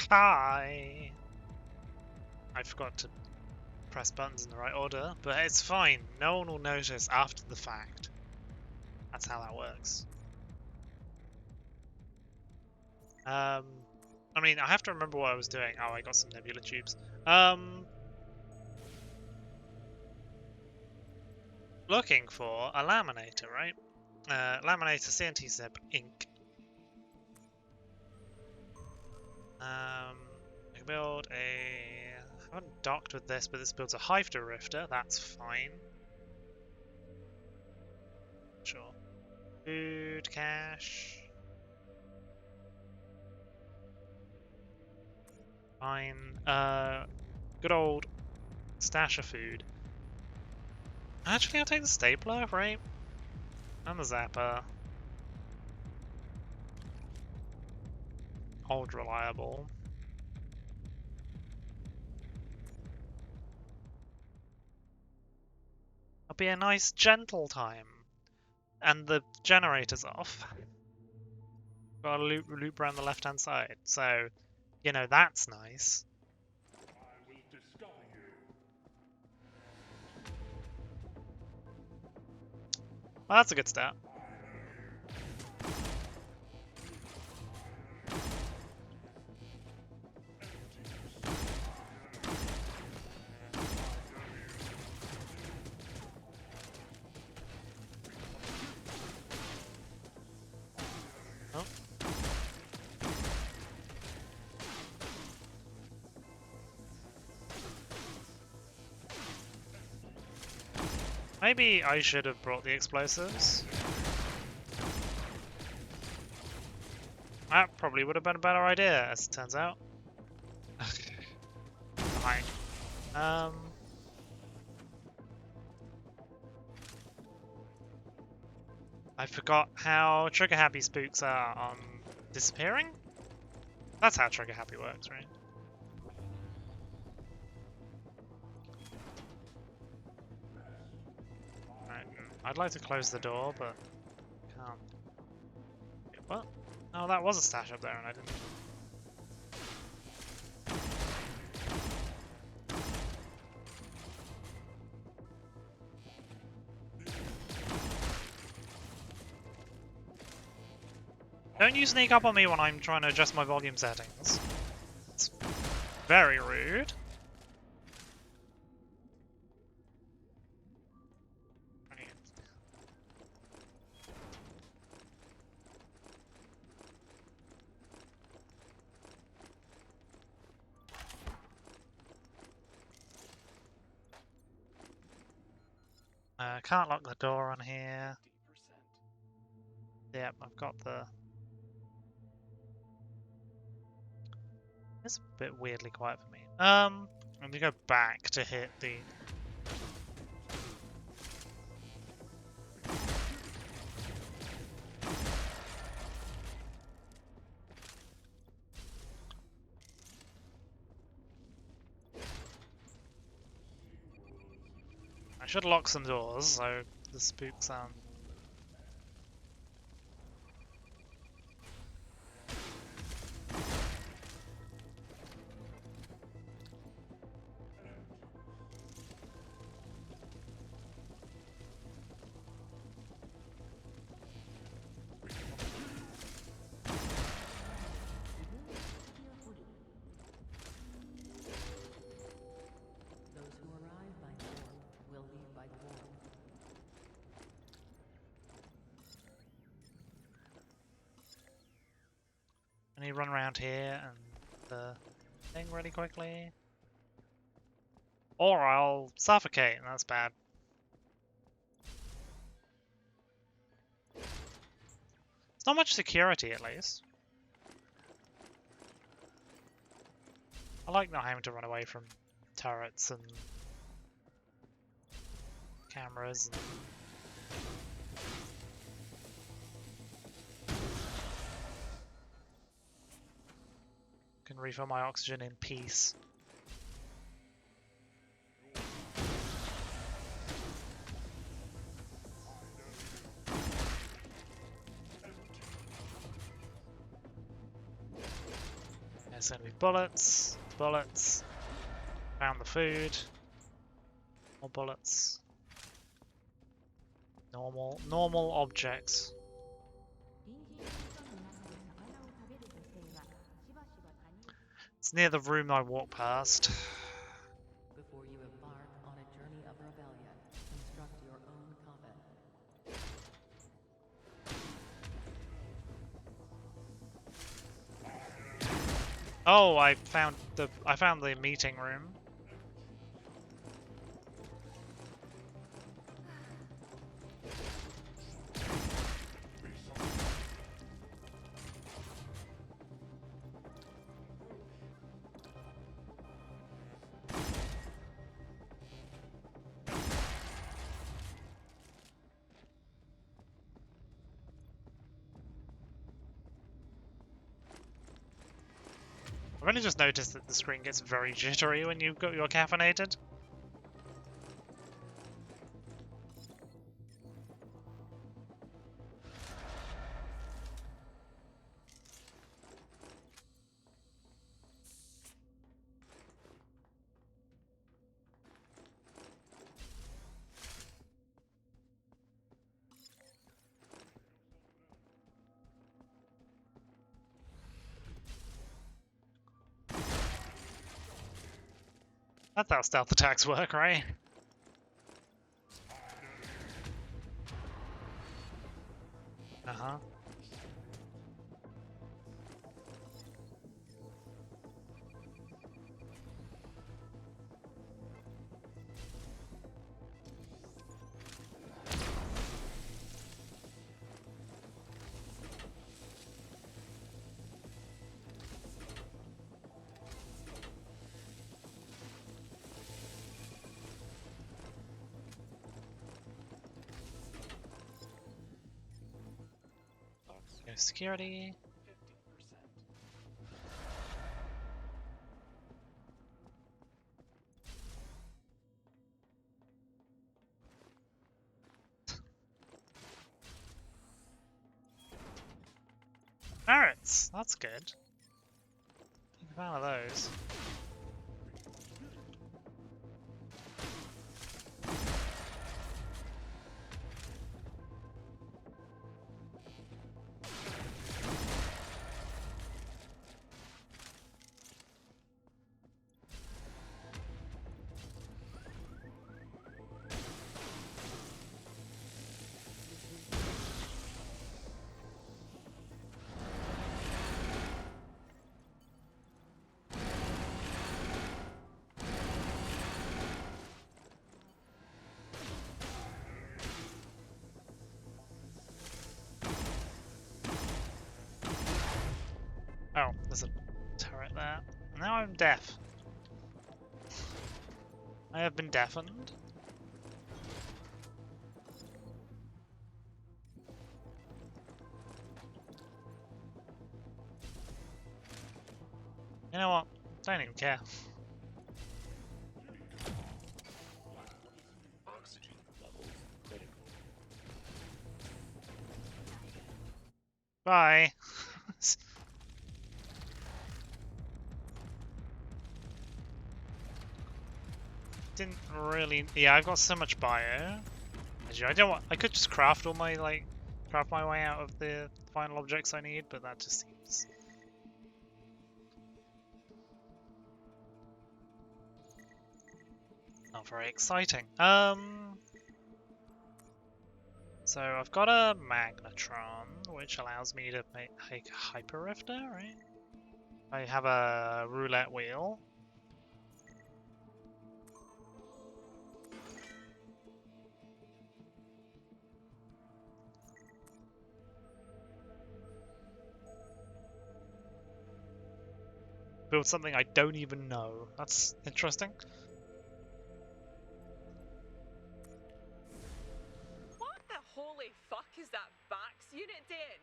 Hi! I forgot to press buttons in the right order, but it's fine. No one will notice after the fact. That's how that works. I mean, I have to remember what I was doing. Oh, I got some nebula tubes. Looking for a laminator, right? Laminator, CNT zip, ink. I can build a... I haven't docked with this, but this builds a hive rifter. That's fine. Sure. Food, cash. Fine. Good old stash of food. Actually, I'll take the stapler, right? And the zapper. Old reliable. It'll be a nice gentle time. And the generator's off. Got a loop around the left-hand side. So, you know, that's nice. Well, that's a good start. Oh. Maybe I should have brought the explosives. That probably would have been a better idea, as it turns out. Fine. I forgot how trigger happy spooks are on disappearing? That's how trigger happy works, right? Right. I'd like to close the door, but can't. What? Oh, that was a stash up there and I didn't. Don't you sneak up on me when I'm trying to adjust my volume settings. It's very rude. Can't lock the door on here. Yep, I've got the... It's a bit weirdly quiet for me. I'm gonna go back to hit the... I should lock some doors so the spooks aren't... I need to run around here and the thing really quickly. Or I'll suffocate, and that's bad. It's not much security, at least. I like not having to run away from turrets and cameras. And... can refill my oxygen in peace. There's gonna be bullets, bullets. Found the food. More bullets. Normal objects. It's near the room I walked past. Before you embark on a journey of rebellion, construct your own coven. Oh, I found the meeting room. I've only just noticed that the screen gets very jittery when you're caffeinated. That's how stealth attacks work, right? Uh-huh. Go security. Parrots! That's good. Think of one of those. Oh, there's a turret there. Now I'm deaf. I have been deafened. You know what? Don't even care. Bye. Didn't really. Yeah, I've got so much bio. I don't want. I could just craft all my craft my way out of the final objects I need, but that just seems not very exciting. So I've got a magnetron, which allows me to make a hyper rifter, right? I have a roulette wheel. Build something I don't even know. That's interesting. What the holy fuck is that Bax unit doing?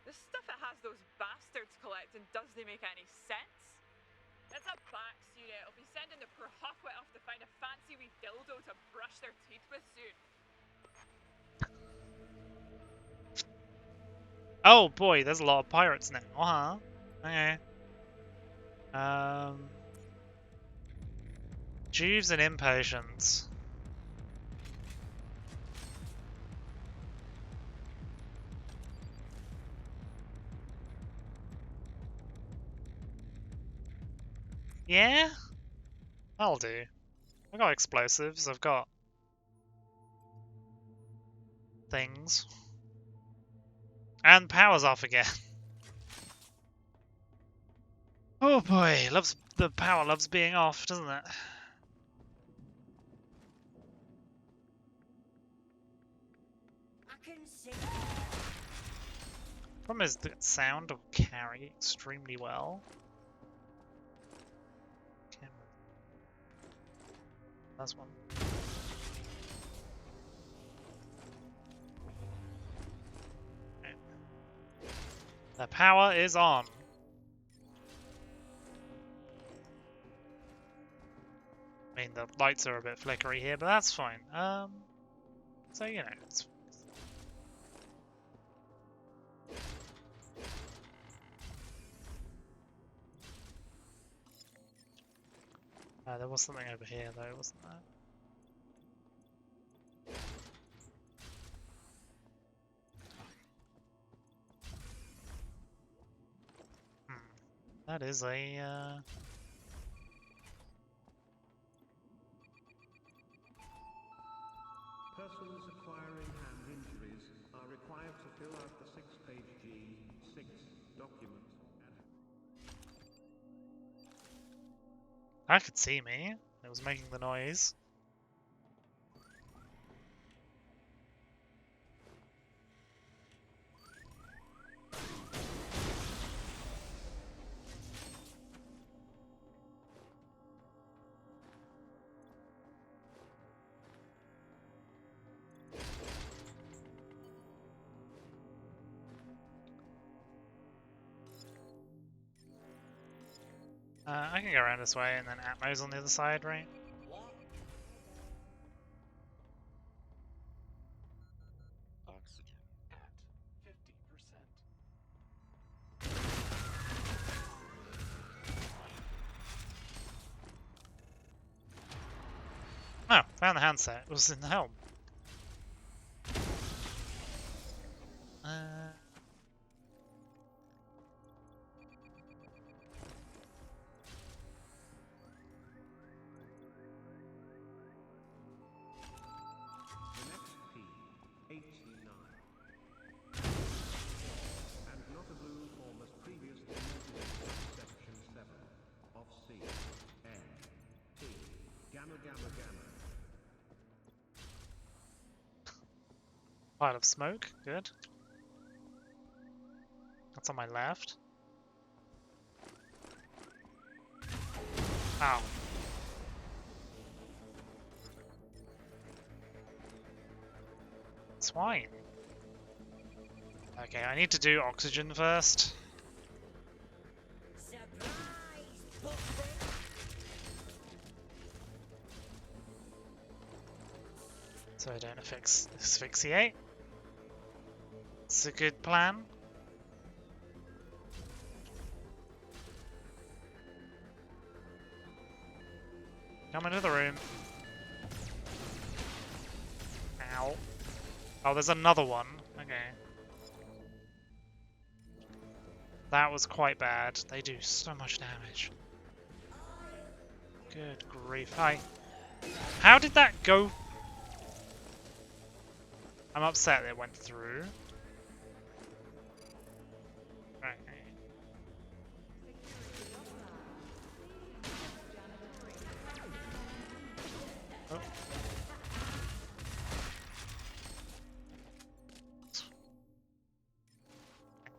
The stuff it has those bastards collecting doesn't make any sense. It's a Bax unit. I'll be sending the poor halfwit off to find a fancy wee dildo to brush their teeth with soon. Oh boy, there's a lot of pirates now, huh? Okay. Jeeves and impatience. Yeah? I'll do. I've got explosives, I've got things. And power's off again. Oh boy, the power loves being off, doesn't it? Problem is that sound will carry extremely well. That's one. Okay. The power is on. I mean, the lights are a bit flickery here, but that's fine. So you know, it's there was something over here though, wasn't there? That is a Persons acquiring hand injuries are required to fill out the 6-page G6 document. I could see me. It was making the noise. I can go around this way and then Atmo's on the other side, right? Oxygen at 50%. Oh, found the handset. It was in the helm. The next P89. And not a blue form as previously noted in section 7 of C. N. T. Gamma gamma gamma. Pile of smoke, good. That's on my left. Ow. Swine. Okay, I need to do oxygen first. So I don't asphyxiate. It's a good plan. Come into the room. Ow. Oh, there's another one. Okay. That was quite bad. They do so much damage. Good grief. Hi. How did that go? I'm upset it went through. Right. Oh.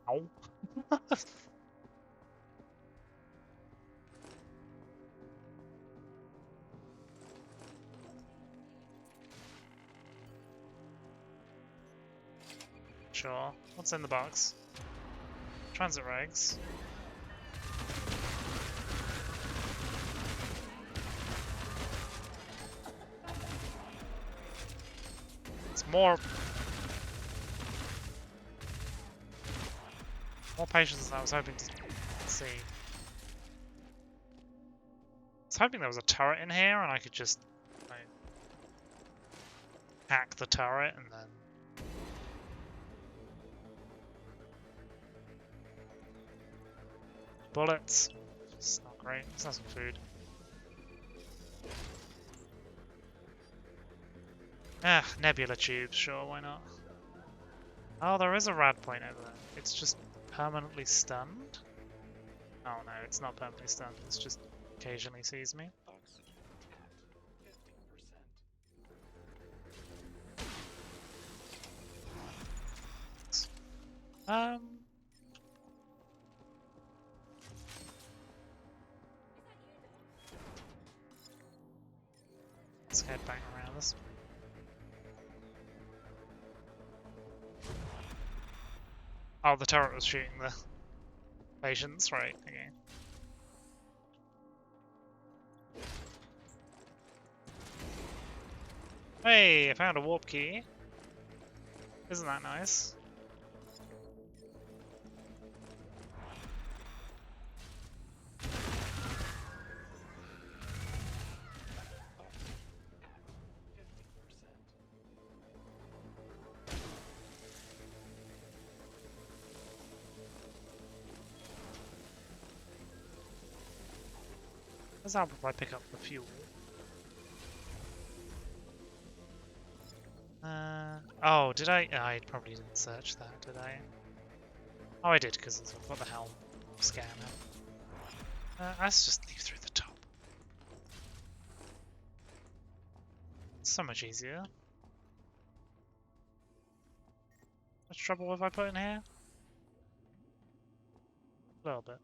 Ow. Sure. What's in the box? Transit rags. It's more patience than I was hoping to see. hoping there was a turret in here and I could just like, hack the turret and then... Bullets. It's not great. Let's have some food. Ah, nebula tubes, sure, why not? Oh, there is a rad point over there. It's just permanently stunned? Oh no, it's not permanently stunned, it's just occasionally sees me. Oxygen at 50%. Let's head back around this way. Oh, the turret was shooting the patients, right, okay. Hey, I found a warp key. Isn't that nice? Let's help if I pick up the fuel. Oh, did I? I probably didn't search that, did I? Oh, I did, because I've got the helm scanner. Let's just leave through the top. It's so much easier. Much trouble have I put in here? A little bit.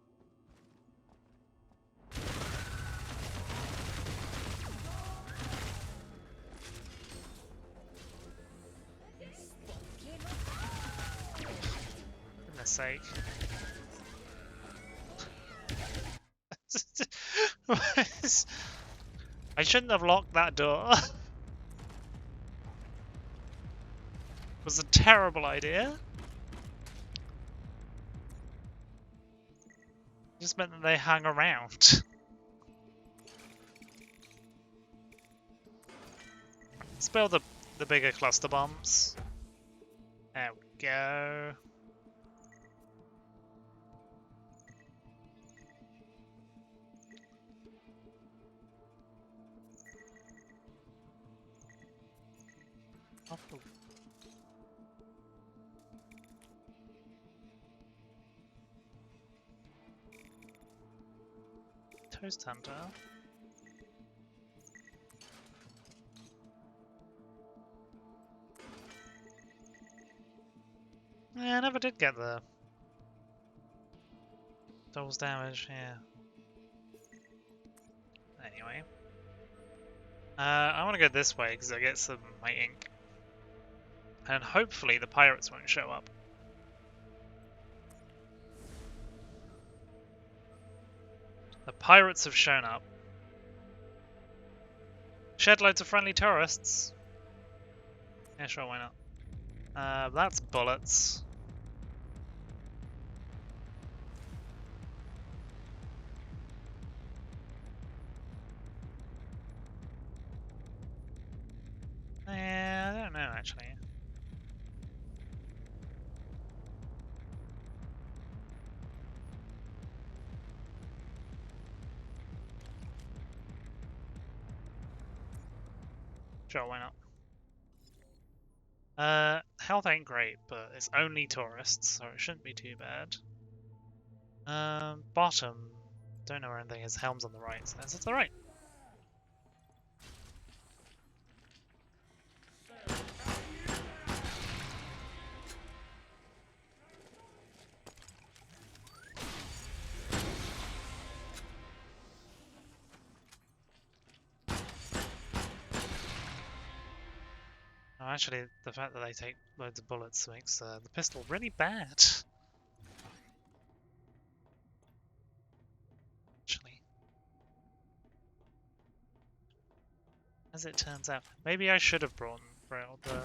Goodness sake. I shouldn't have locked that door. It was a terrible idea. It just meant that they hung around. Let's build the bigger cluster bombs. There we go. Oh. Toast Hunter. Yeah, I never did get the doubles damage, yeah. Anyway. I want to go this way because I get some my ink. And hopefully the pirates won't show up. The pirates have shown up. Shed loads of friendly tourists. Yeah, sure, why not? That's bullets. Yeah, I don't know actually. Sure, why not? Health ain't great, but it's only tourists, so it shouldn't be too bad. Bottom. Don't know where anything is. Helm's on the right, so that's to the right. Oh, actually, the fact that they take loads of bullets makes the pistol really bad. Actually. As it turns out. Maybe I should have brought the...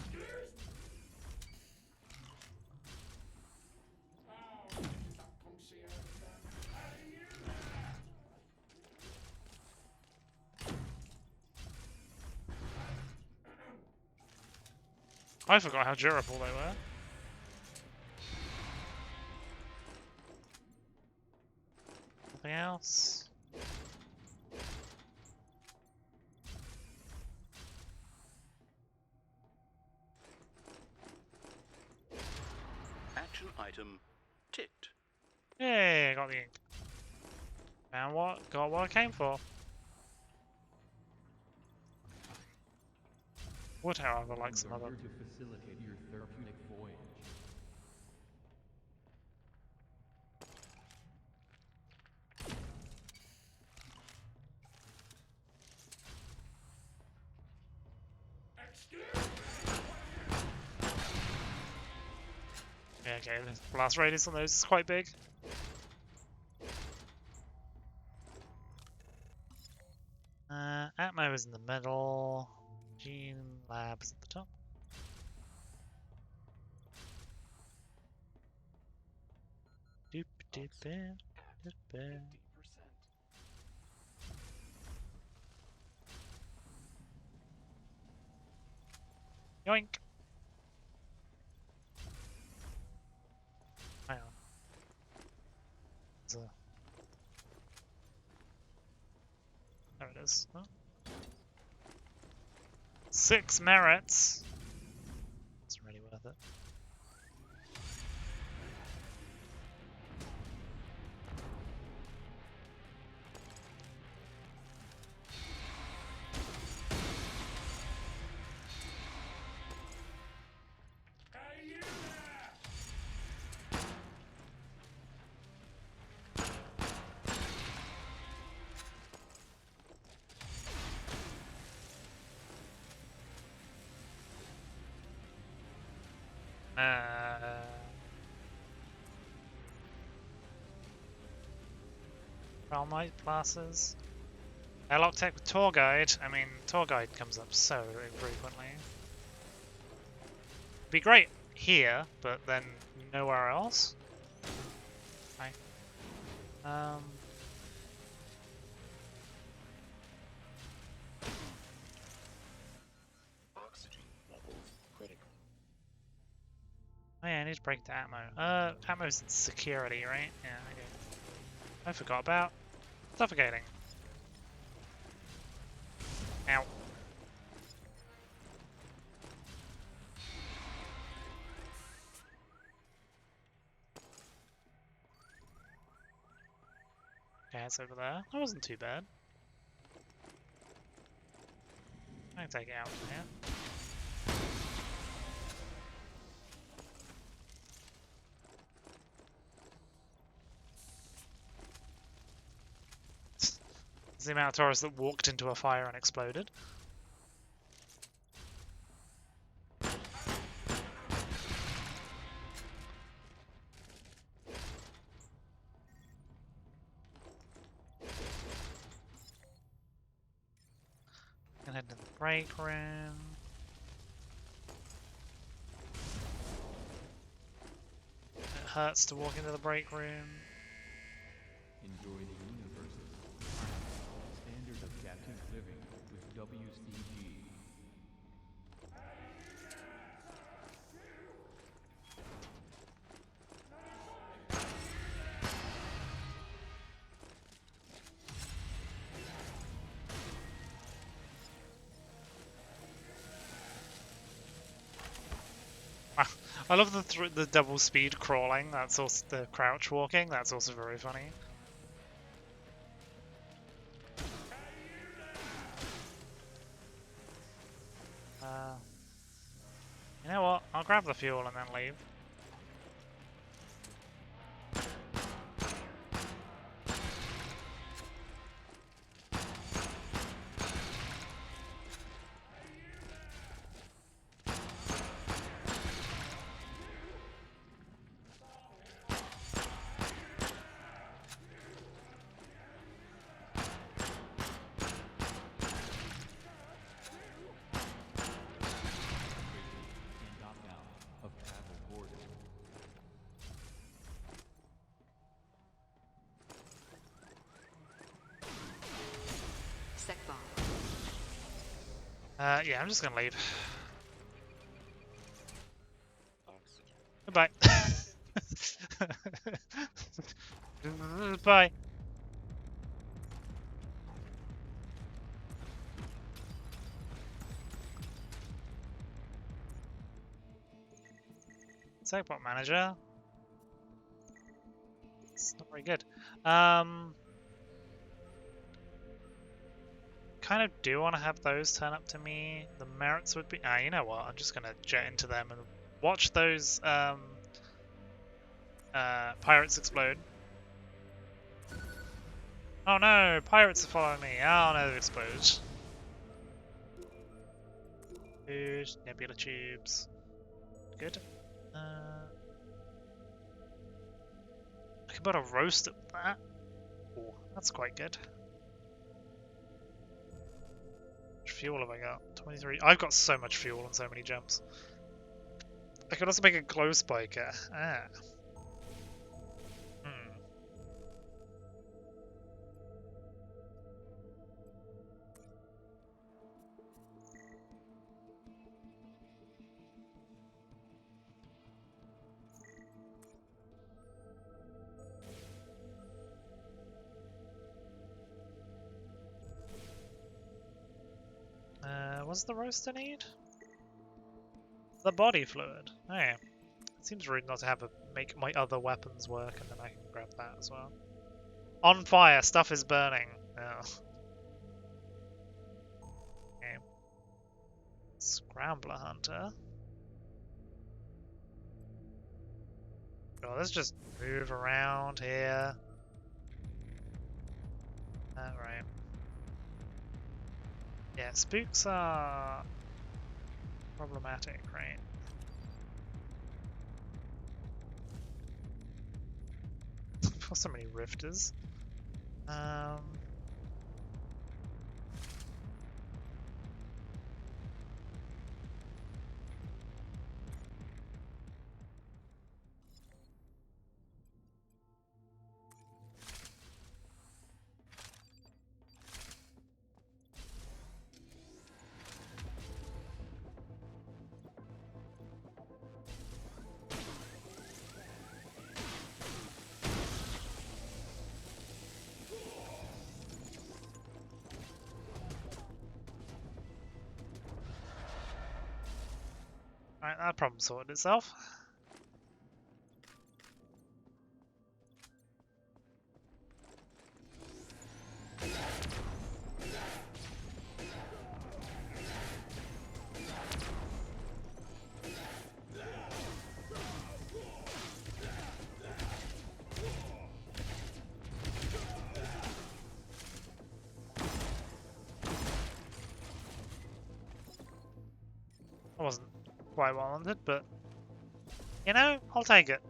I forgot how durable they were. Nothing else? Action item ticked. Yay, I got the ink. And what? Got what I came for. Would, however, like some other. Here to facilitate your therapeutic voyage. Yeah, okay, the blast radius on those is quite big. Atmo is in the middle. Gene Labs at the top. Doop doop doop doop doop. Yoink! Hang on. There it is. Oh. 6 merits! It's really worth it. Realmite classes. Airlock tech with tour guide. I mean, tour guide comes up so infrequently. Be great here, but then nowhere else. Hi. Oxygen levels critical. Oh yeah, I need to break the Atmo. Atmo's in security, right? Yeah, okay. I forgot about suffocating. Ow. Okay, it's over there. That wasn't too bad. I can take it out from here. It's the amount of Taurus that walked into a fire and exploded. And head to the break room. It hurts to walk into the break room. Enjoy the universe's standard of captive living with WCG. I love the double speed crawling. That's also the crouch walking. That's also very funny. You know what? I'll grab the fuel and then leave. And opt out of travel boarding. Sec bomb. Yeah, I'm just gonna leave. Bye. Segment manager. It's not very good. Kind of do want to have those turn up to me. The merits would be. Ah, you know what? I'm just gonna jet into them and watch those pirates explode. Oh no! Pirates are following me. Oh no, they've exploded. Good. Nebula tubes. Good. I can put a roast at that. Oh, that's quite good. How much fuel have I got? 23. I've got so much fuel and so many jumps. I could also make a glow spiker. Ah. Hmm. What's the roaster need? The body fluid. Oh yeah. It seems rude not to have make my other weapons work, and then I can grab that as well. On fire, stuff is burning. Oh. Okay. Scrambler hunter. Oh, let's just move around here. Alright. Yeah, spooks are problematic, right? For so many rifters. Alright, that problem sorted itself. I wasn't quite what I wanted, but you know, I'll take it.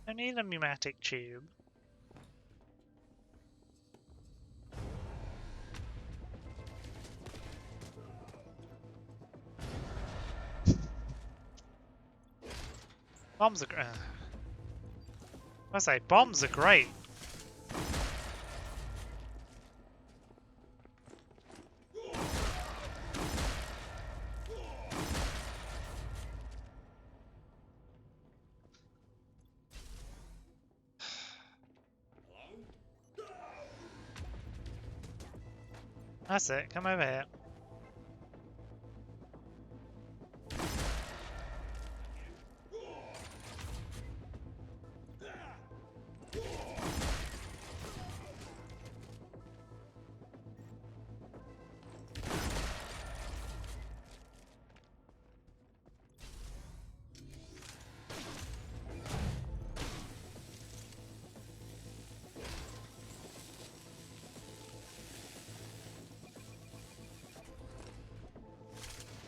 I need a pneumatic tube. Bombs are great. I say bombs are great. That's it. Come over here.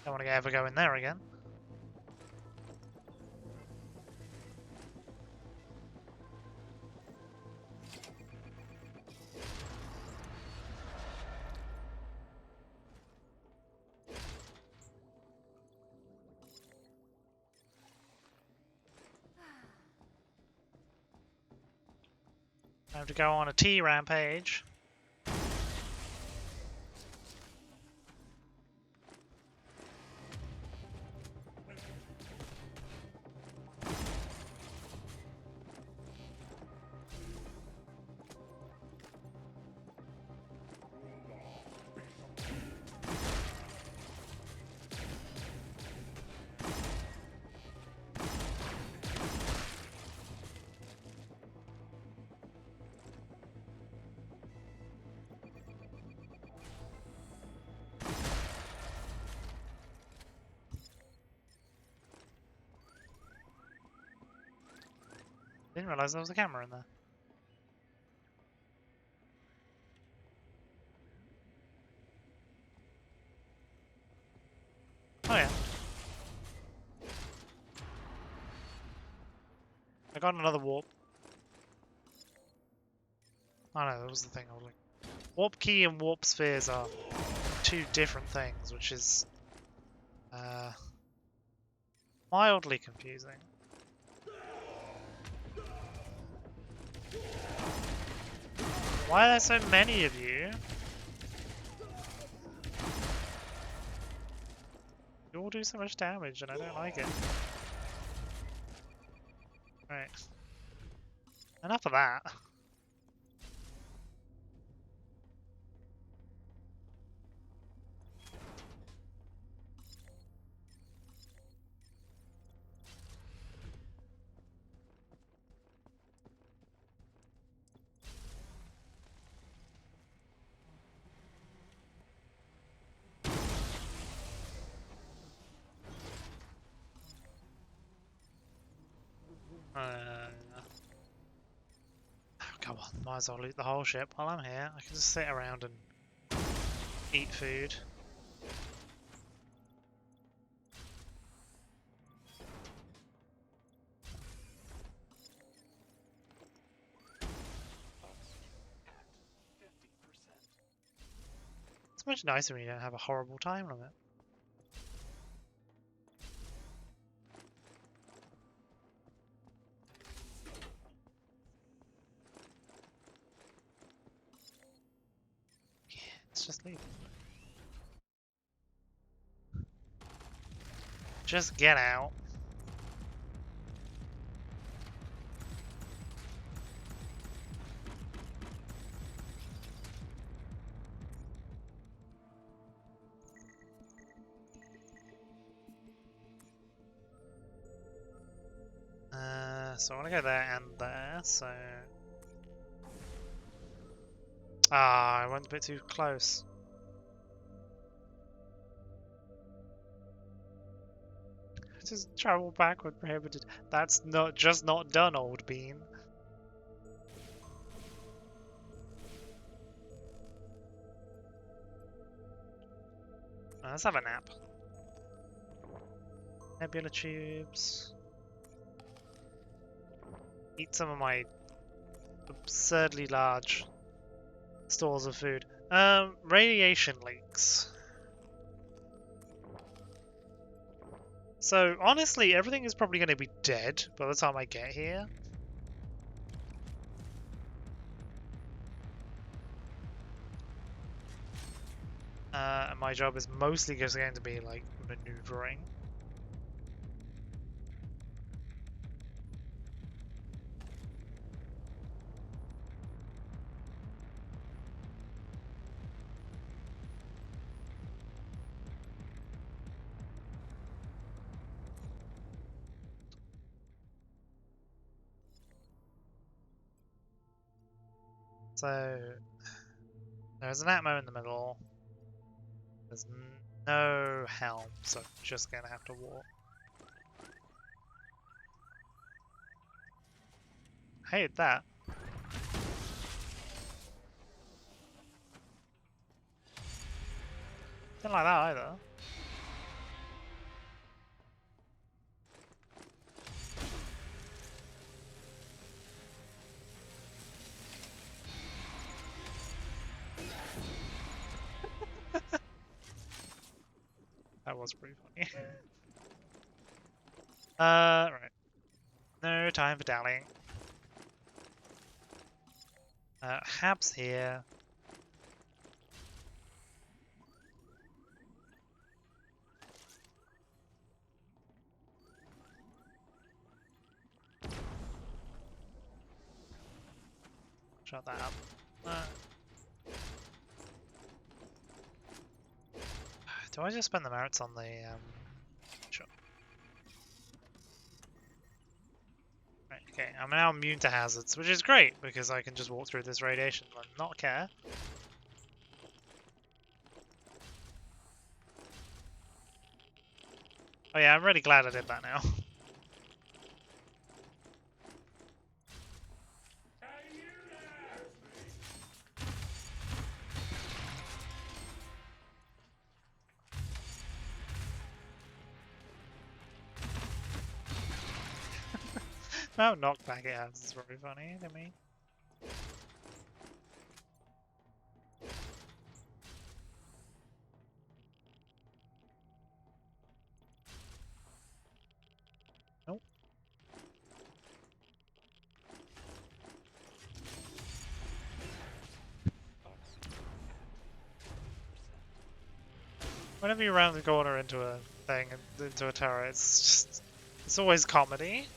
Don't want to ever go in there again. Time to go on a tea rampage. Didn't realize there was a camera in there. Oh yeah. I got another warp. Oh no, that was the thing I was like. Warp key and warp spheres are two different things, which is mildly confusing. Why are there so many of you? You all do so much damage and I don't like it. Right. Enough of that. Come on, might as well loot the whole ship while I'm here. I can just sit around and eat food. It's much nicer when you don't have a horrible time limit. Yeah, let's just leave. Just get out. So I want to go there and there, so... Ah, I went a bit too close. Just travel backward prohibited. That's not done, old bean. Let's have a nap. Nebula tubes. Eat some of my absurdly large stores of food. Radiation leaks. So honestly, everything is probably going to be dead by the time I get here. And my job is mostly just going to be like maneuvering. So there's an Atmo in the middle. There's no helm, so I'm just gonna have to walk. I hate that. Didn't like that either. That was pretty funny. Right. No time for dallying. Hab's here. Shut that up. Do I just spend the merits on the sure. Right, okay, I'm now immune to hazards, which is great because I can just walk through this radiation and not care. Oh yeah, I'm really glad I did that now. How knockback it has is very funny to me. Nope. Whenever you round the corner into a thing, into a turret, it's always comedy.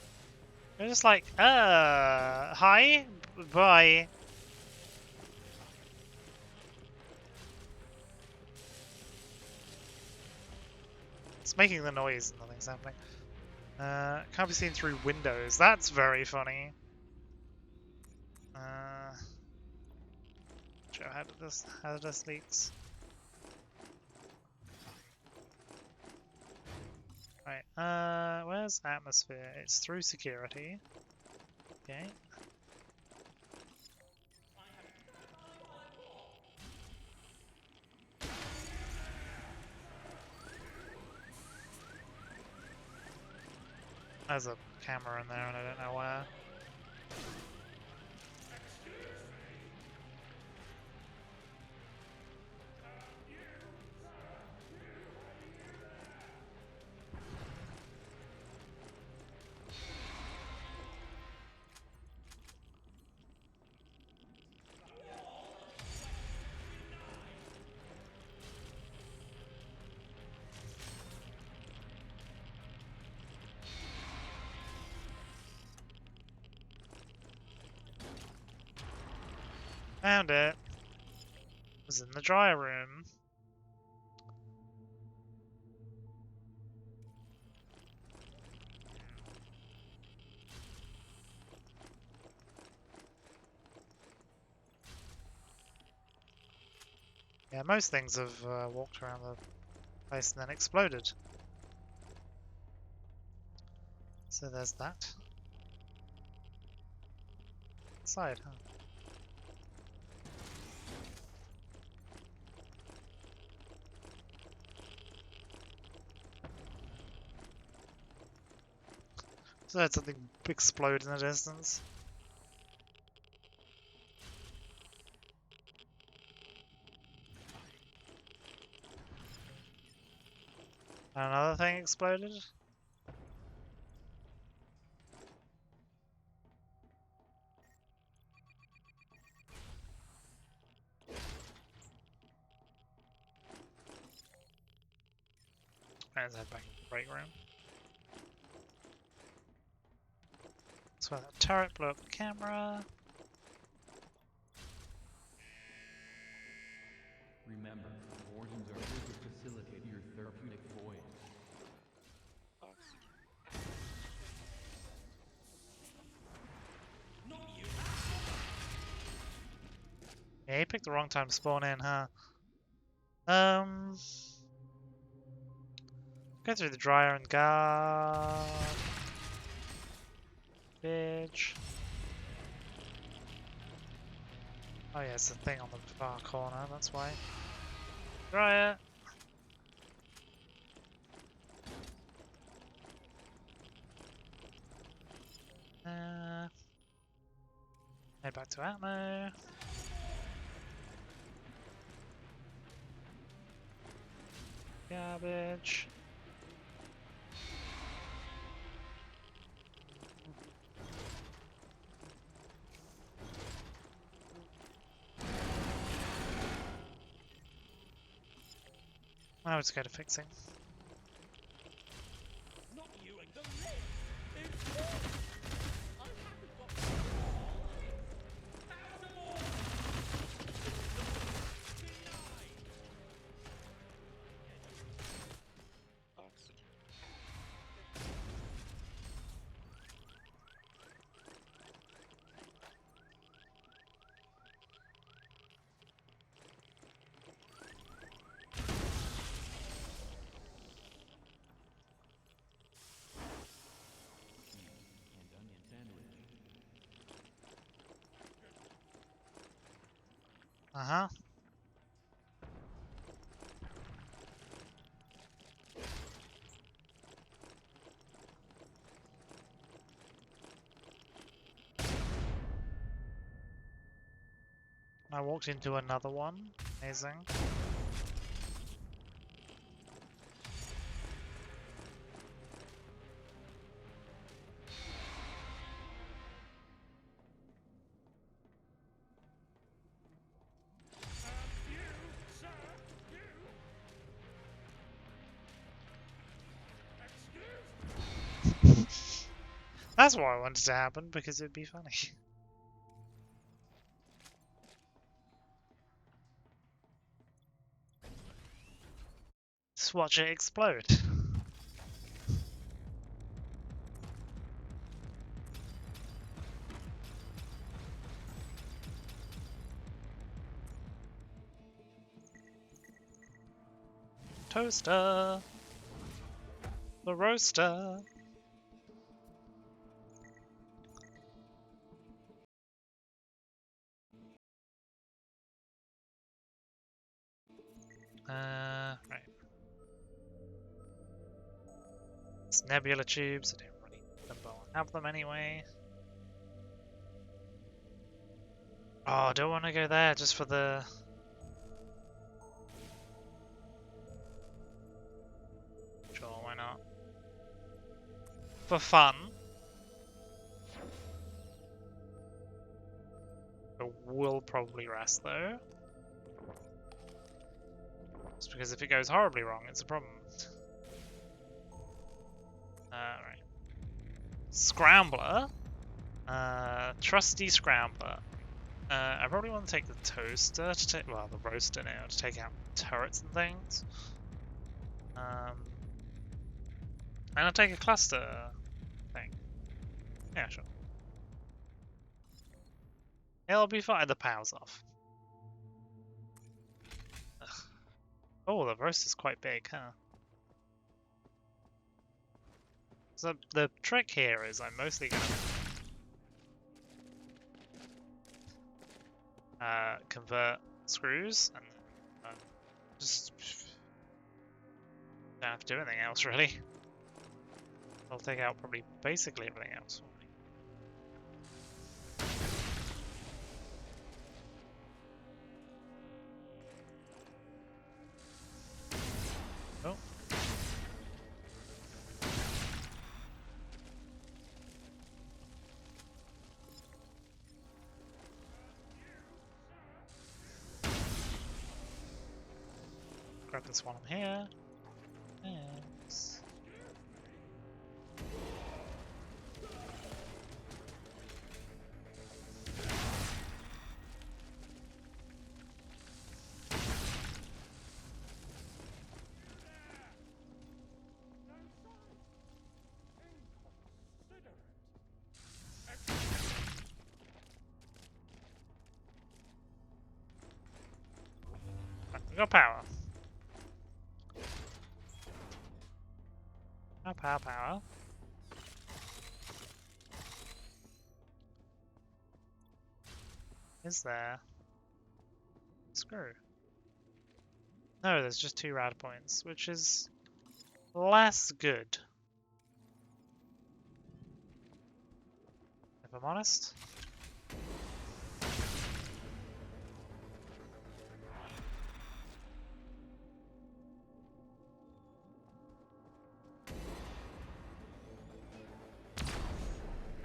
You're just like, hi, bye. It's making the noise and nothing's happening. Can't be seen through windows. That's very funny. Show hazardous leaks. Right, where's atmosphere? It's through security. Okay. There's a camera in there and I don't know where. Found it. It was in the dry room. Yeah, most things have walked around the place and then exploded. So there's that. Side, huh? So that's something explode in the distance. Another thing exploded. Let's head back to the break room. That's where that turret blew up the camera. Remember, organs are here to facilitate your therapeutic voyage. Yeah, he picked the wrong time to spawn in, huh? Go through the dryer and guard. Bitch. Oh yeah, it's the thing on the far corner, that's why. Dryer. Head back to ammo. Garbage. I would go to fixing. Not you and the lid. It's yours. I haven't got more. Denied. Box. And onion sandwich. Uh-huh. I walked into another one. Amazing. You, sir, you. Excuse. That's why I wanted to happen, because it'd be funny. Just watch it explode. Toaster! The roaster! Right. It's nebula tubes, I don't really need them, but I'll have them anyway. Oh, I don't want to go there just for the... Sure, why not? For fun. I will probably rest though. Just because if it goes horribly wrong, it's a problem. Right. Scrambler. Trusty Scrambler. I probably want to take the toaster to take, well, the roaster now to take out turrets and things. And I'll take a cluster thing. Yeah, sure. It'll be fine. The power's off. Ugh. Oh, the roaster's quite big, huh? So the trick here is I'm mostly gonna convert screws and just don't have to do anything else really. I'll take out probably basically everything else. Oh. Grab this one on here. Thanks. We got power. Power. Is there? Screw. No, there's just 2 rad points, which is less good. If I'm honest.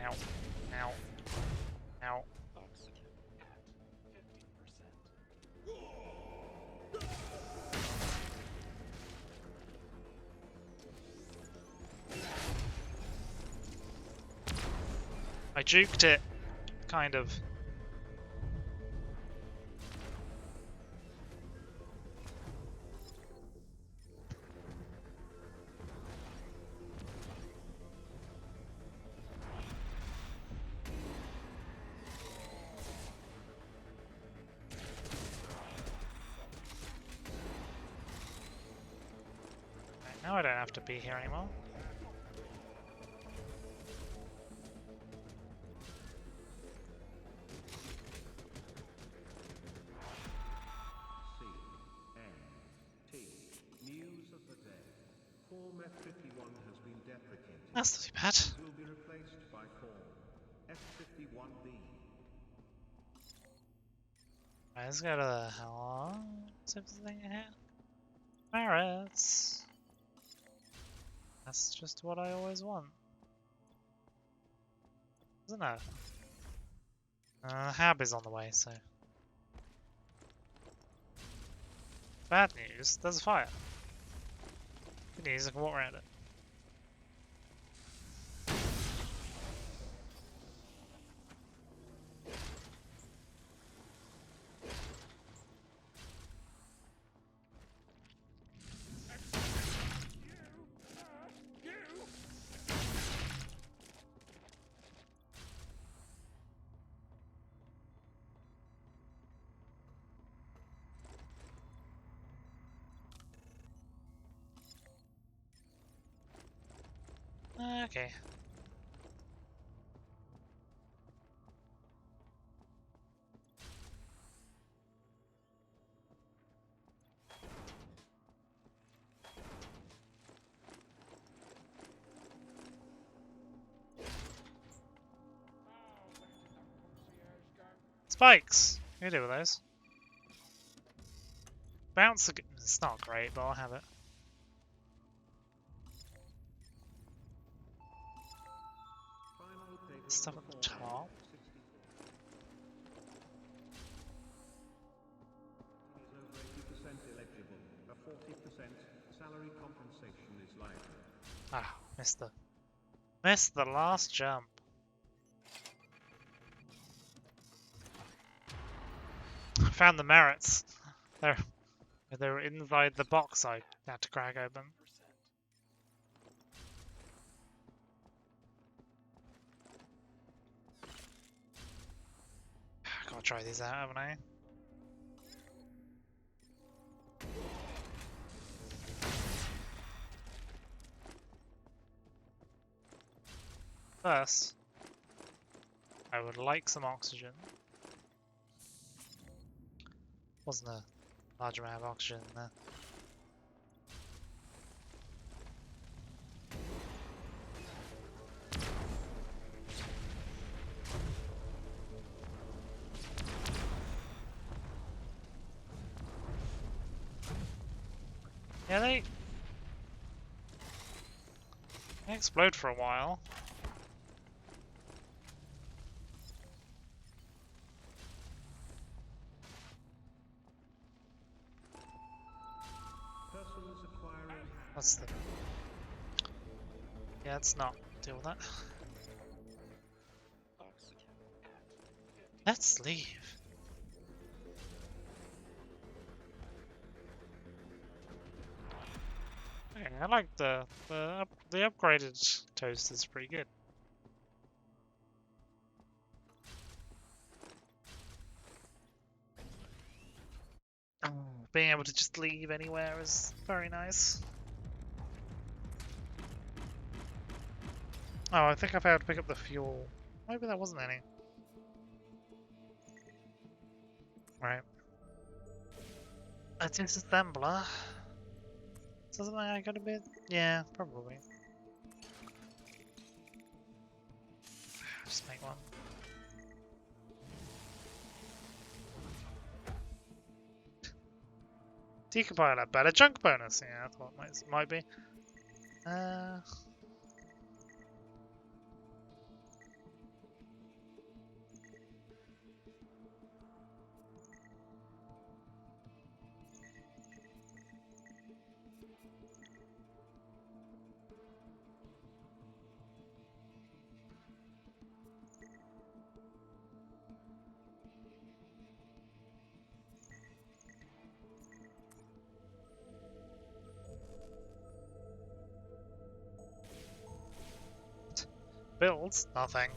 Ow. Ow. Ow. Box. I juked it, kind of. Right, now I don't have to be here anymore. C N T. News of the day. Form F51 has been deprecated. That's not too bad. It will be replaced by form F51B. Right, let's go to the hello. Thing here. Merits. That's just what I always want. Isn't it? Hab is on the way, so. Bad news, there's a fire. Good news, I can walk around it. Okay. Spikes! You can do with those. Bounce, it's not great, but I'll have it. Final table Stuff at the top. 64. Is over 80% eligible. A 40% salary compensation is likely. Ah, missed the last jump. I found the merits. They were inside the box I had to crack open. Gotta try these out, haven't I? First, I would like some oxygen. Wasn't a large amount of oxygen in there. Yeah, they explode for a while. Persons acquiring What's the... Yeah, let's not deal with that. Oxygen at Let's leave. Yeah, I like the upgraded toast is pretty good. Being able to just leave anywhere is very nice. Oh, I think I failed to pick up the fuel. Maybe there wasn't any. Right. A disassembler. Is that something I got a bit? Yeah, probably. Just make one. Decompiler, better chunk bonus. Yeah, I thought it might be. Builds? Nothing.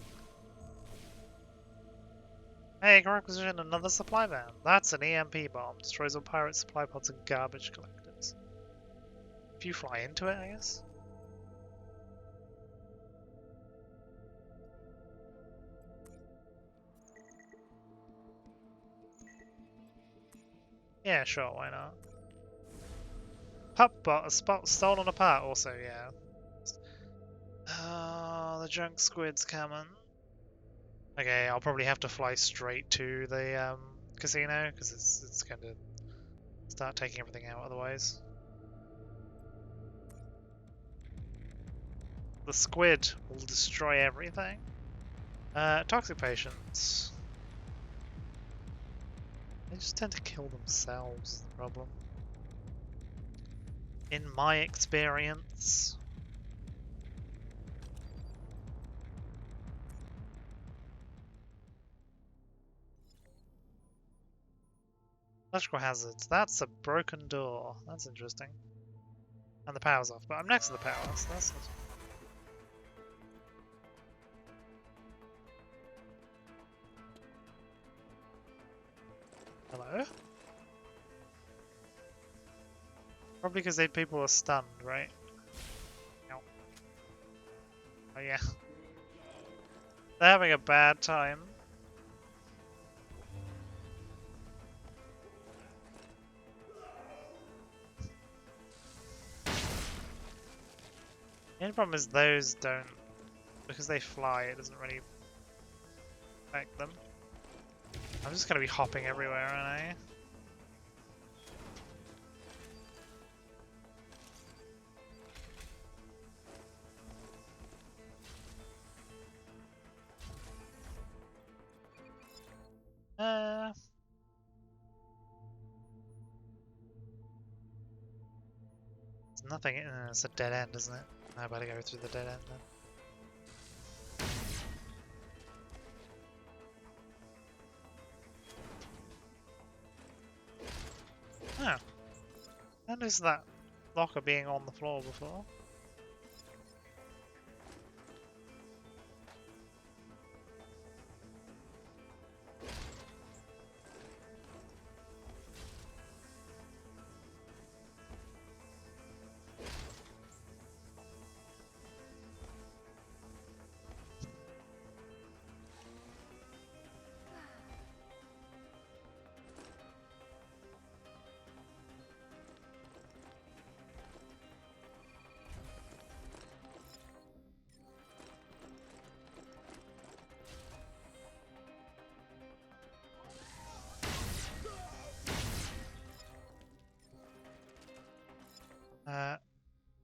Hey, can requisition another supply van. That's an EMP bomb. Destroys all pirate supply pods and garbage collectors. If you fly into it, I guess? Yeah, sure, why not? Pup bot, a spot stolen apart also, yeah. Oh, the junk squid's coming. Okay, I'll probably have to fly straight to the casino, because it's going to start taking everything out otherwise. The squid will destroy everything. Toxic patients. They just tend to kill themselves, is the problem. In my experience. Electrical hazards. That's a broken door. That's interesting. And the power's off, but I'm next to the power, so that's not... Hello? Probably because people are stunned, right? Ow. Oh yeah. They're having a bad time. The only problem is those don't, because they fly, it doesn't really affect them. I'm just gonna be hopping everywhere, aren't I? There's nothing, it's a dead end, isn't it? I better go through the dead end then. Oh. I noticed that locker being on the floor before.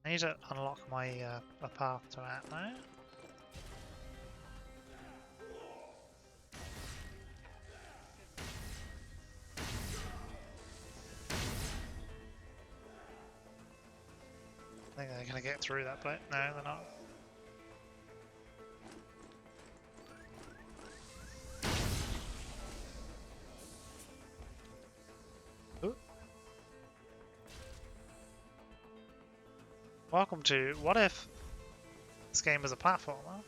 I need to unlock my a path to that now. I think they're gonna get through that, but no, they're not. Ooh. Welcome to what if this game is a platformer?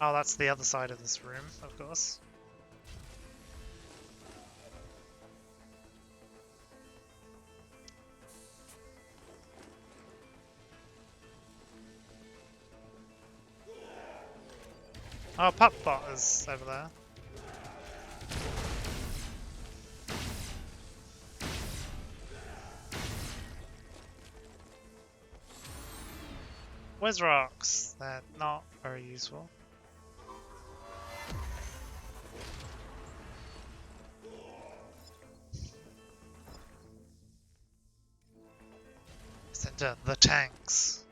Oh, that's the other side of this room, of course. Oh, Puppbot is over there. Where's rocks? They're not very useful. Center the tanks.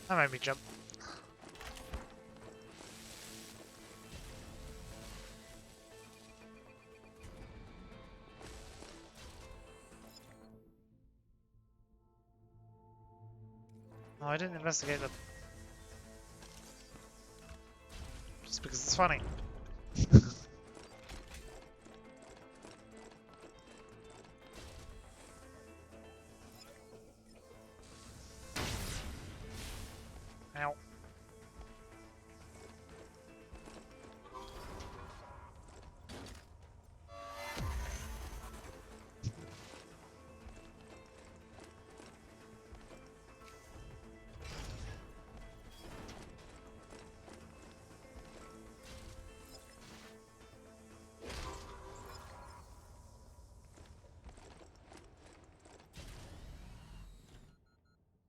That made me jump. Oh, I didn't investigate the... Just because it's funny. Ow.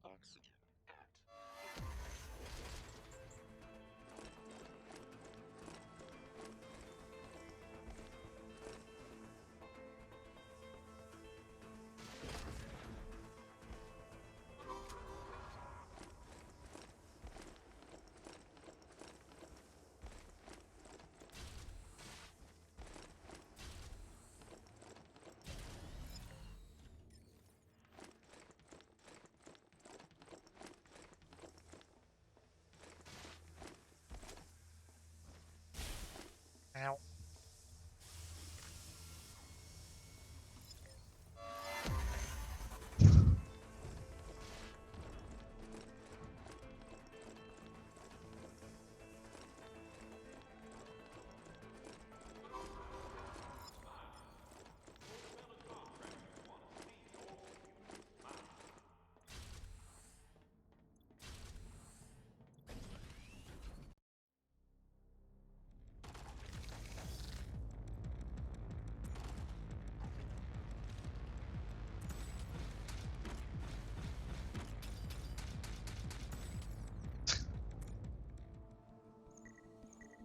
Oxygen at Ow.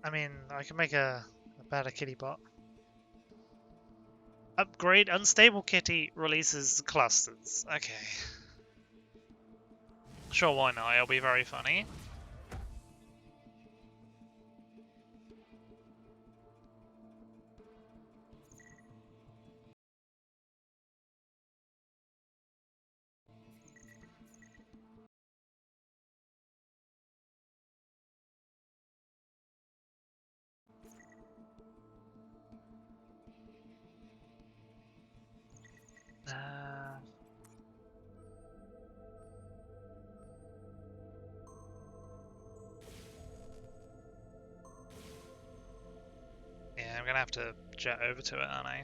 I mean, I can make a better kitty bot. Upgrade unstable kitty releases clusters. Okay. Sure, why not? It'll be very funny. Yeah, I'm gonna have to jet over to it, aren't I?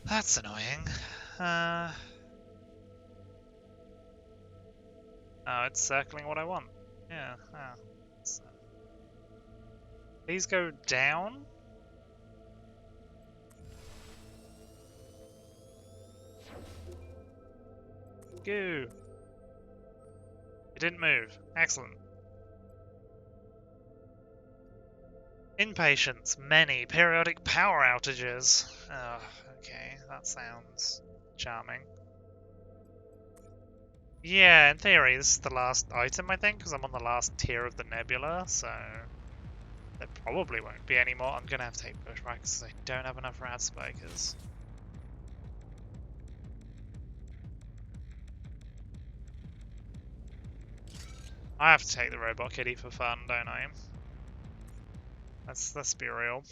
That's annoying. Oh, it's circling what I want. Yeah, so. These go down? Goo! It didn't move. Excellent. Impatience, many, periodic power outages. Oh, okay, that sounds charming. Yeah, in theory, this is the last item, I think, because I'm on the last tier of the nebula, so there probably won't be any more. I'm gonna have to take pushback because I don't have enough rat spikers. I have to take the robot kitty for fun, don't I? Let's be real.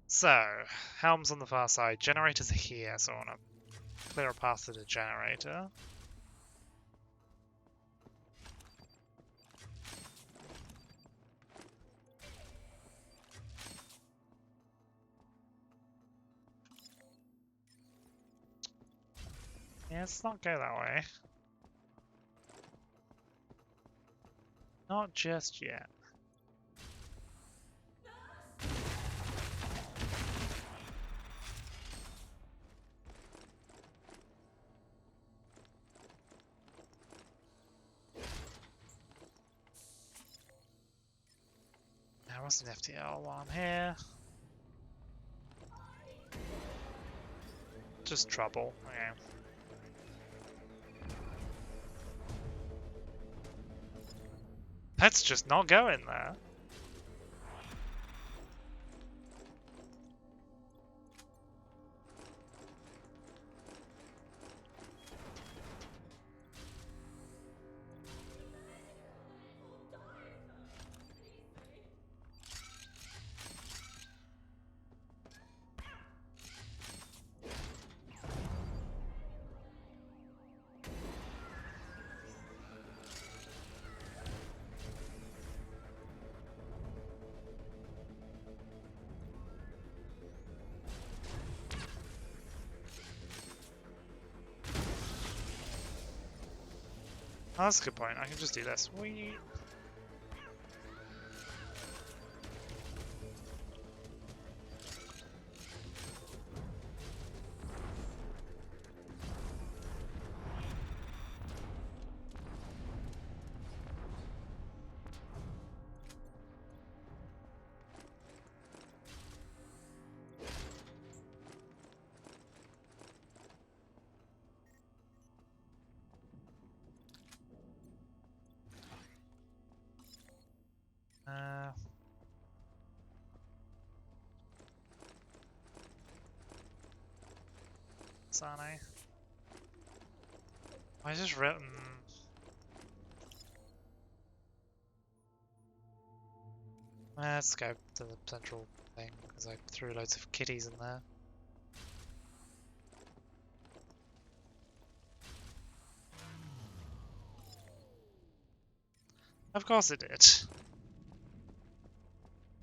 So, helm's on the far side. Generators are here, so I want to clear a path to the generator. Yeah, let's not go that way. Not just yet. Now, what's an FTL while I'm here? Just trouble. Okay. Let's just not go in there. Oh, that's a good point. I can just do this. Whee! Sane. I just written. Let's go to the central thing because I threw loads of kitties in there. Of course it did.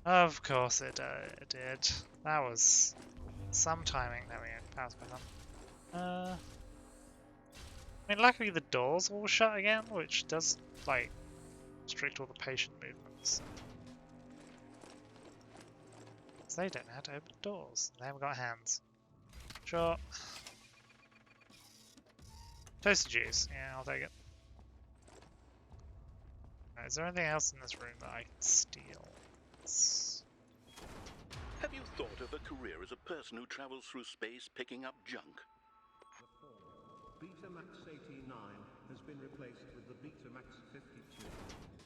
Of course it did. That was some timing. There we go. That was back on. I mean, luckily the doors all shut again, which does, like, restrict all the patient movements. So they don't know how to open doors. They haven't got hands. Sure. Toasted juice. Yeah, I'll take it. Right, is there anything else in this room that I can steal? Have you thought of a career as a person who travels through space picking up junk? Betamax 89 has been replaced with the Betamax 52.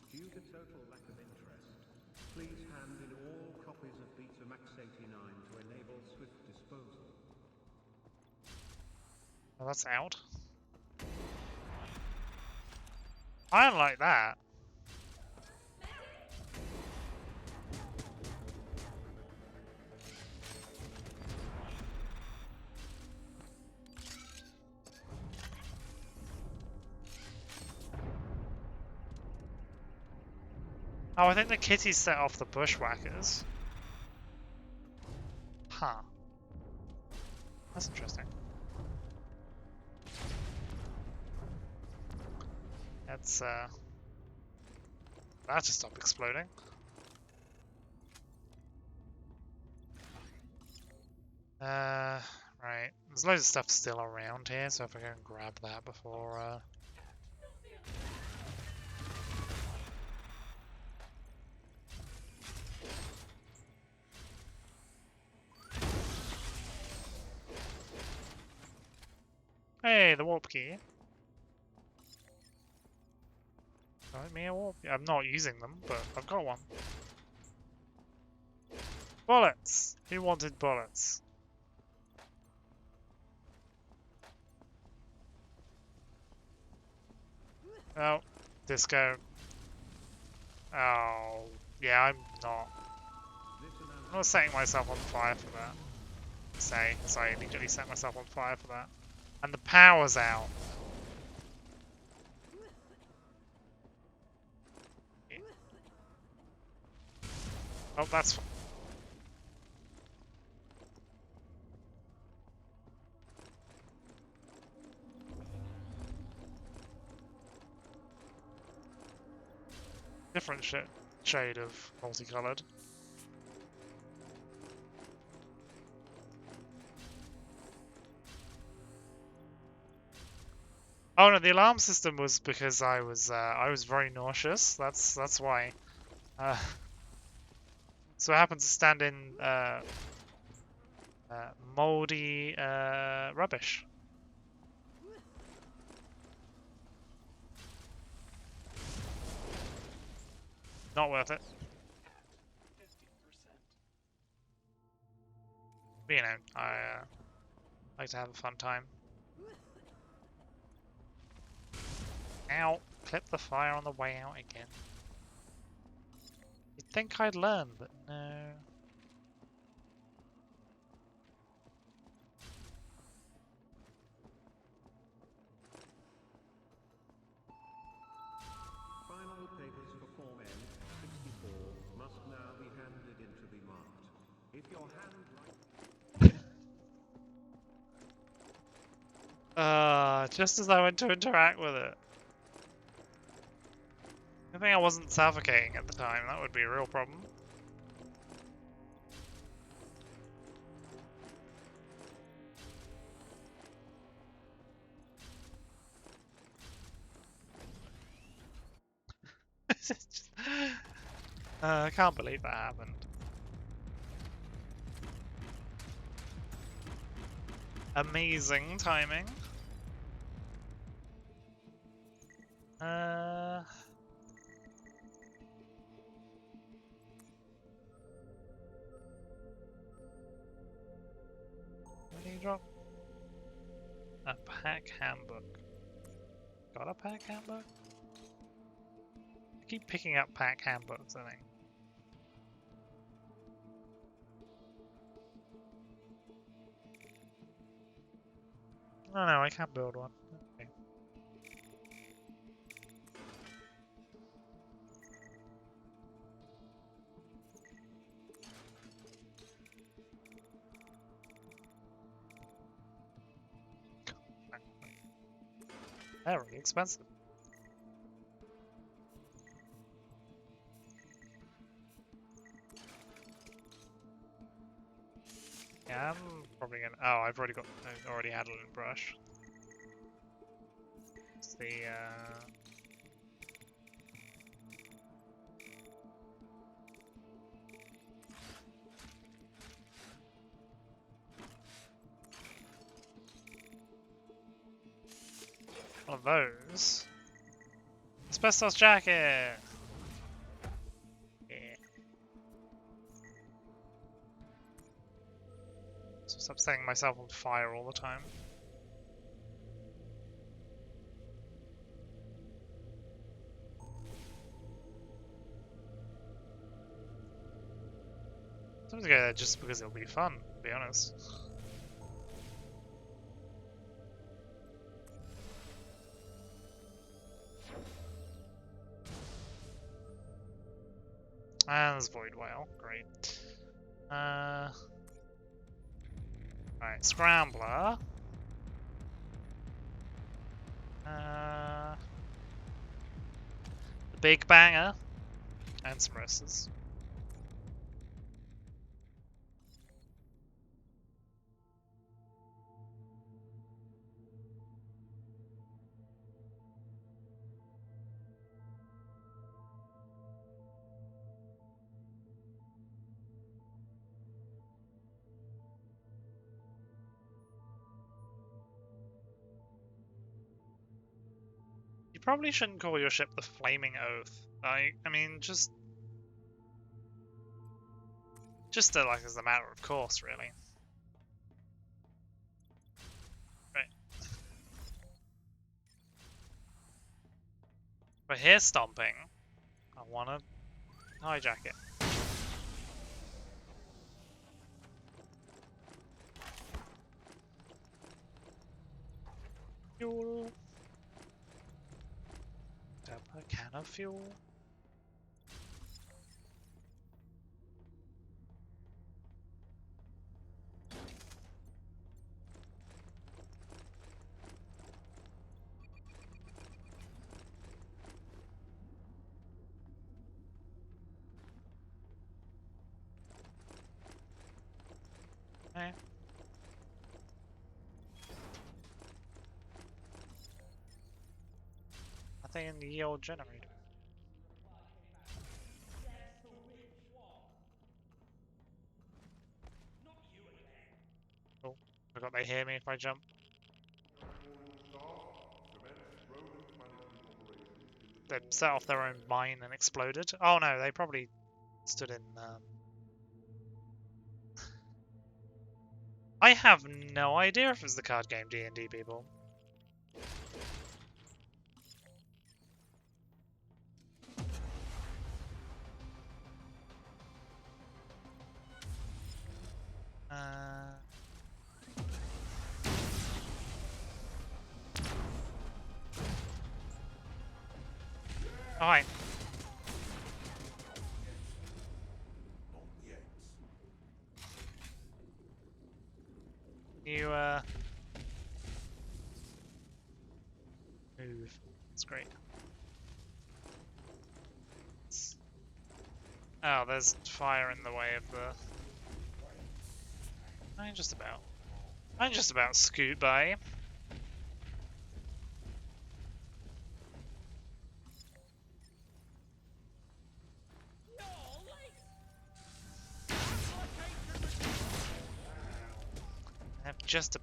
Due to total lack of interest, please hand in all copies of Betamax 89 to enable swift disposal. Well, that's out. I don't like that. Oh, I think the kitties set off the bushwhackers. Huh. That's interesting. Let's, that to stop exploding. Right. There's loads of stuff still around here, so if I go and grab that before, Hey, the warp key. Let me a warp key. I'm not using them, but I've got one. Bullets! Who wanted bullets? Oh, disco. Oh, yeah, I'm not. I'm not setting myself on fire for that. Say, as I immediately set myself on fire for that. And the power's out. Oh, that's fine. Different shade of multicolored. Oh no, the alarm system was because I was very nauseous. That's why. So I happened to stand in moldy rubbish. Not worth it. 50%. But, you know, I like to have a fun time. Ow! Clip the fire on the way out again. You'd think I'd learn, but no. Final papers for Form N 64 must now be handed in to be marked. If your hand like Just as I went to interact with it. I think I wasn't suffocating at the time, that would be a real problem. It's just- I can't believe that happened. Amazing timing. What do you drop? A pack handbook. Got a pack handbook? I keep picking up pack handbooks, I think. Oh no, I can't build one. Okay. They're really expensive. Yeah, I'm probably gonna. Oh, I've already got. I already had a little brush. It's the. One of those. Asbestos jacket! Yeah. So stop setting myself on fire all the time. Sometimes I go there just because it'll be fun, to be honest. And there's Void Whale, great. Alright, Scrambler. The Big Banger. And some resters. You probably shouldn't call your ship the Flaming Oath. I mean, just like as a matter of course, really. Right. But here stomping, I wanna hijack it. Fuel. Tap a can of fuel. Okay. Nothing in the old generator. Oh, I forgot they hear me if I jump. They set off their own mine and exploded. Oh no, they probably stood in. I have no idea if it's the card game D&D people. Alright. You, move. That's great. Oh, there's fire in the way of the... I just about scoot by. I have just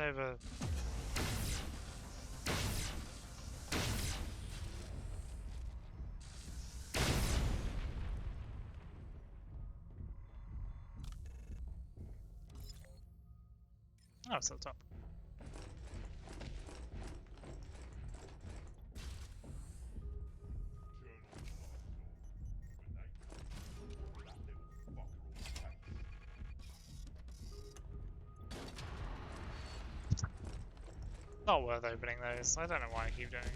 over... Oh, it's at the top. Not worth opening those. I don't know why I keep doing it.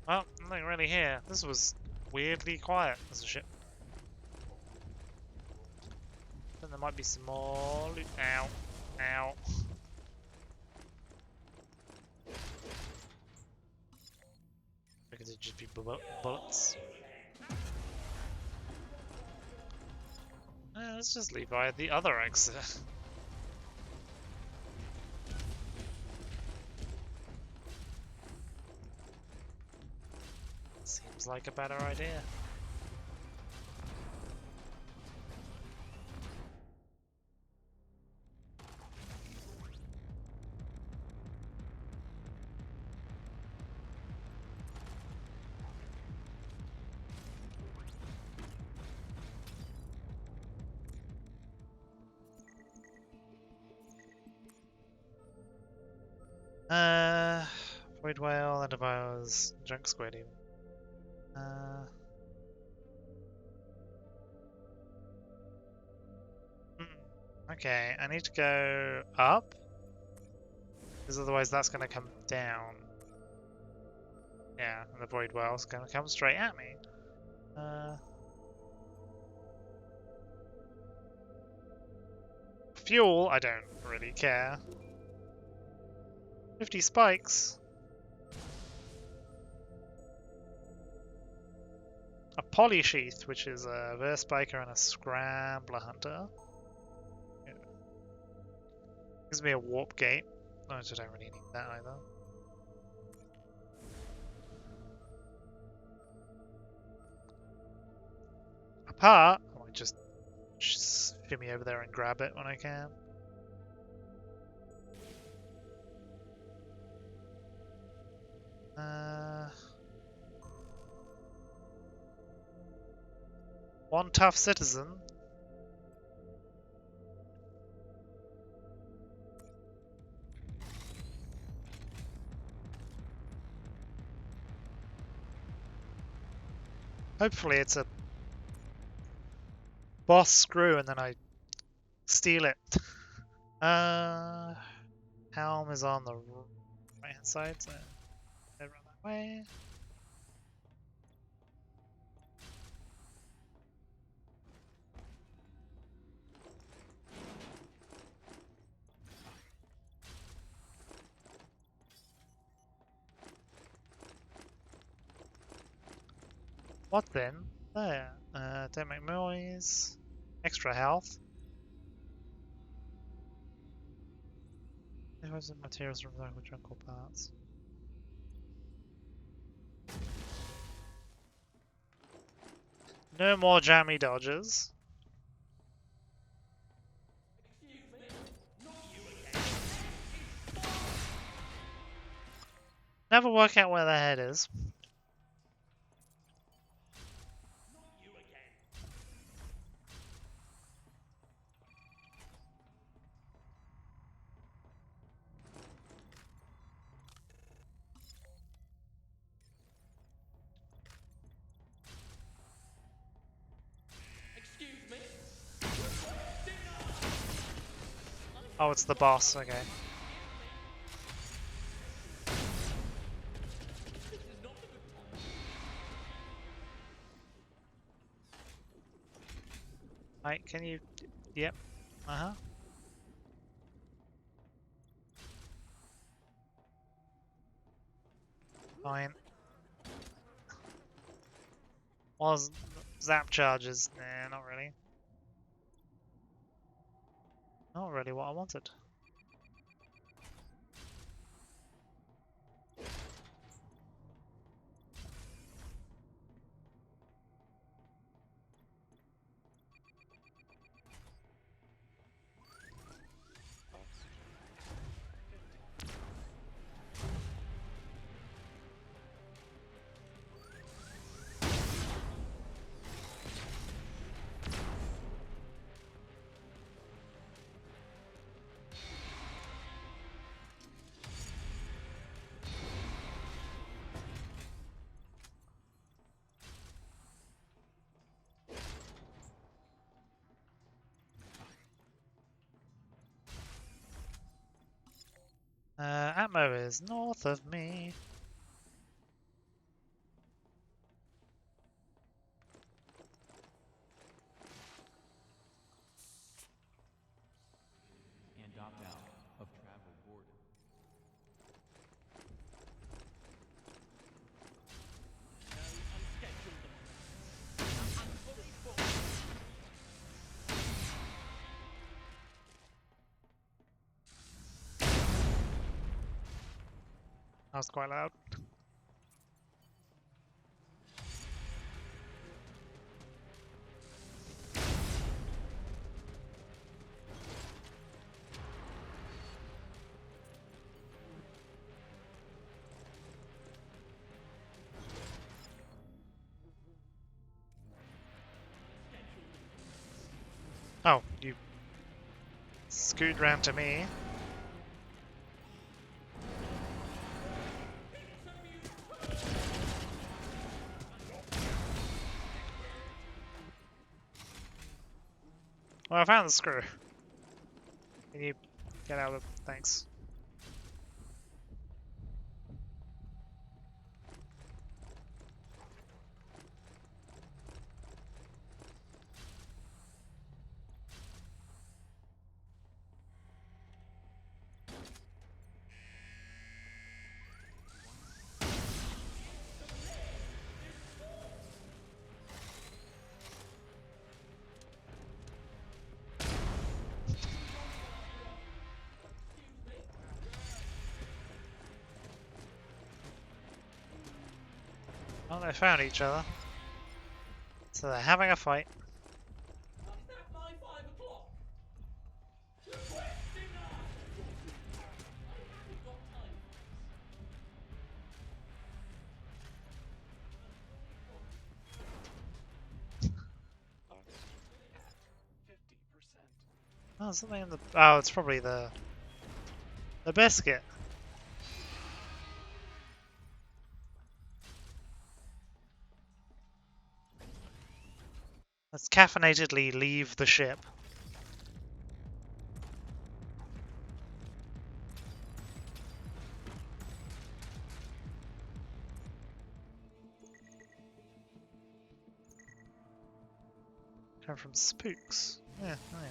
Well, nothing really here. This was weirdly quiet as a ship. Then there might be some more loot. Ow. Ow. Because it'd just be bullets. Let's just leave via the other exit. Seems like a better idea. Void whale, antivirus, junk squid even. Okay, I need to go up, because otherwise that's going to come down. Yeah, and the void whale's going to come straight at me. Fuel, I don't really care. 50 spikes. A polysheath, which is a verspiker and a scrambler hunter. Yeah. Gives me a warp gate. No, I don't really need that either. Apart, I might just shimmy over there and grab it when I can. One tough citizen. Hopefully it's a boss screw and then I steal it. Helm is on the right hand side, so head around that way. What then? There. Don't make noise. Extra health. There's some materials from local jungle parts. No more jammy dodges. Never work out where the head is. Oh, it's the boss, okay. This is not a good time. Right, can you... Yep. Uh-huh. Fine. Well, zap charges? Nah, not really. Not really what I wanted. Atmo is north of me. And opt out of travel board. No unscheduled them. I'm fully booked. That was quite loud. Oh, you scoot round to me. Well, I found the screw. Can you get out of... Thanks. Well, they found each other. So they're having a fight. Is that my 5 o'clock? Request denied! I haven't got time for this. Oxygen at 50%. Oh, something in the... Oh, it's probably the biscuit. Let's caffeinatedly leave the ship. Come from spooks. Yeah, oh yeah.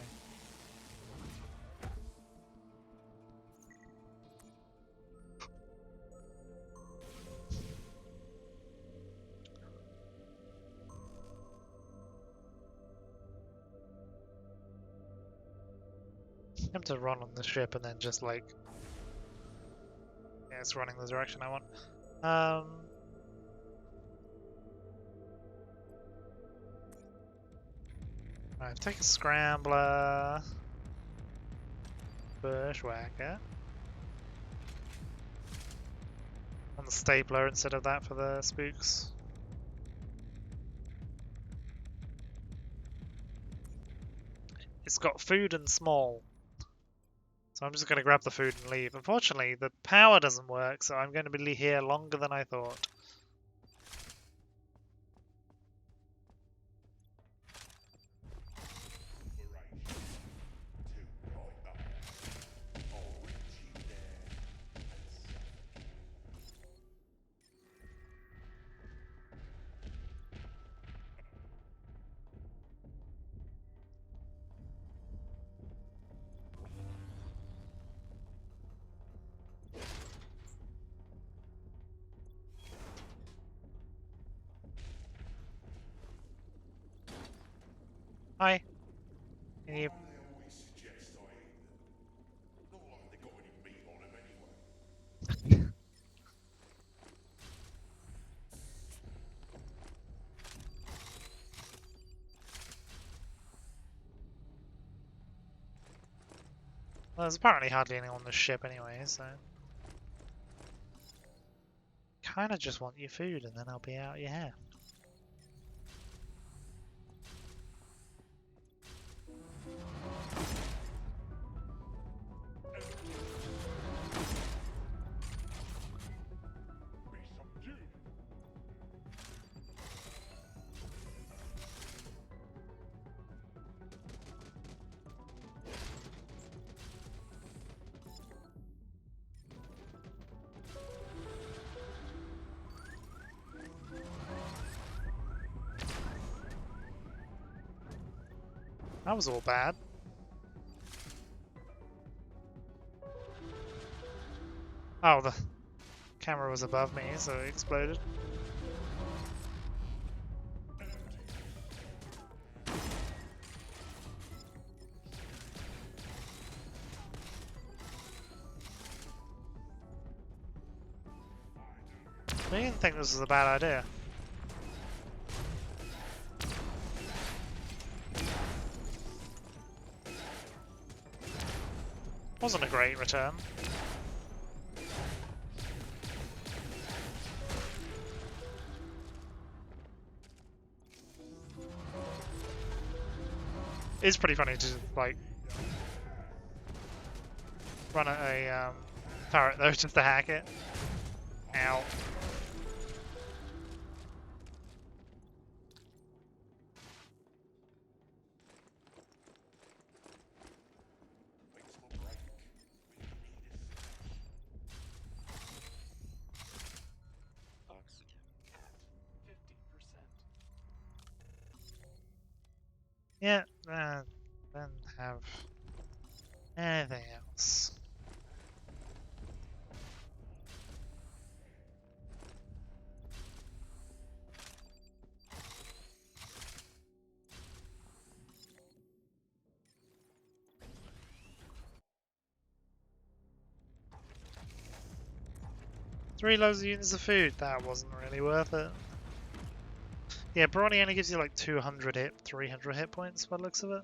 I'm to run on the ship and then just like... Yeah, it's running the direction I want. Right, take a scrambler. Bushwhacker. And the stapler instead of that for the spooks. It's got food and small. So I'm just going to grab the food and leave. Unfortunately, the power doesn't work, so I'm going to be here longer than I thought. Hi. Can you... Why do they always suggest I eat them? Not like they got any meat on them anyway. Well, there's apparently hardly anyone on the ship anyway, so... Kinda just want your food and then I'll be out your hair. Be subdued. That was all bad. Oh, the camera was above me, so it exploded. I didn't think this was a bad idea. Wasn't a great return. It's pretty funny to like run at a turret though, just to hack it. Ow. Makes my break. Oxygen at 50%. Yeah, then have anything else. Three loads of units of food, that wasn't really worth it. Yeah, Brawny only gives you like 200 hit, 300 hit points by the looks of it.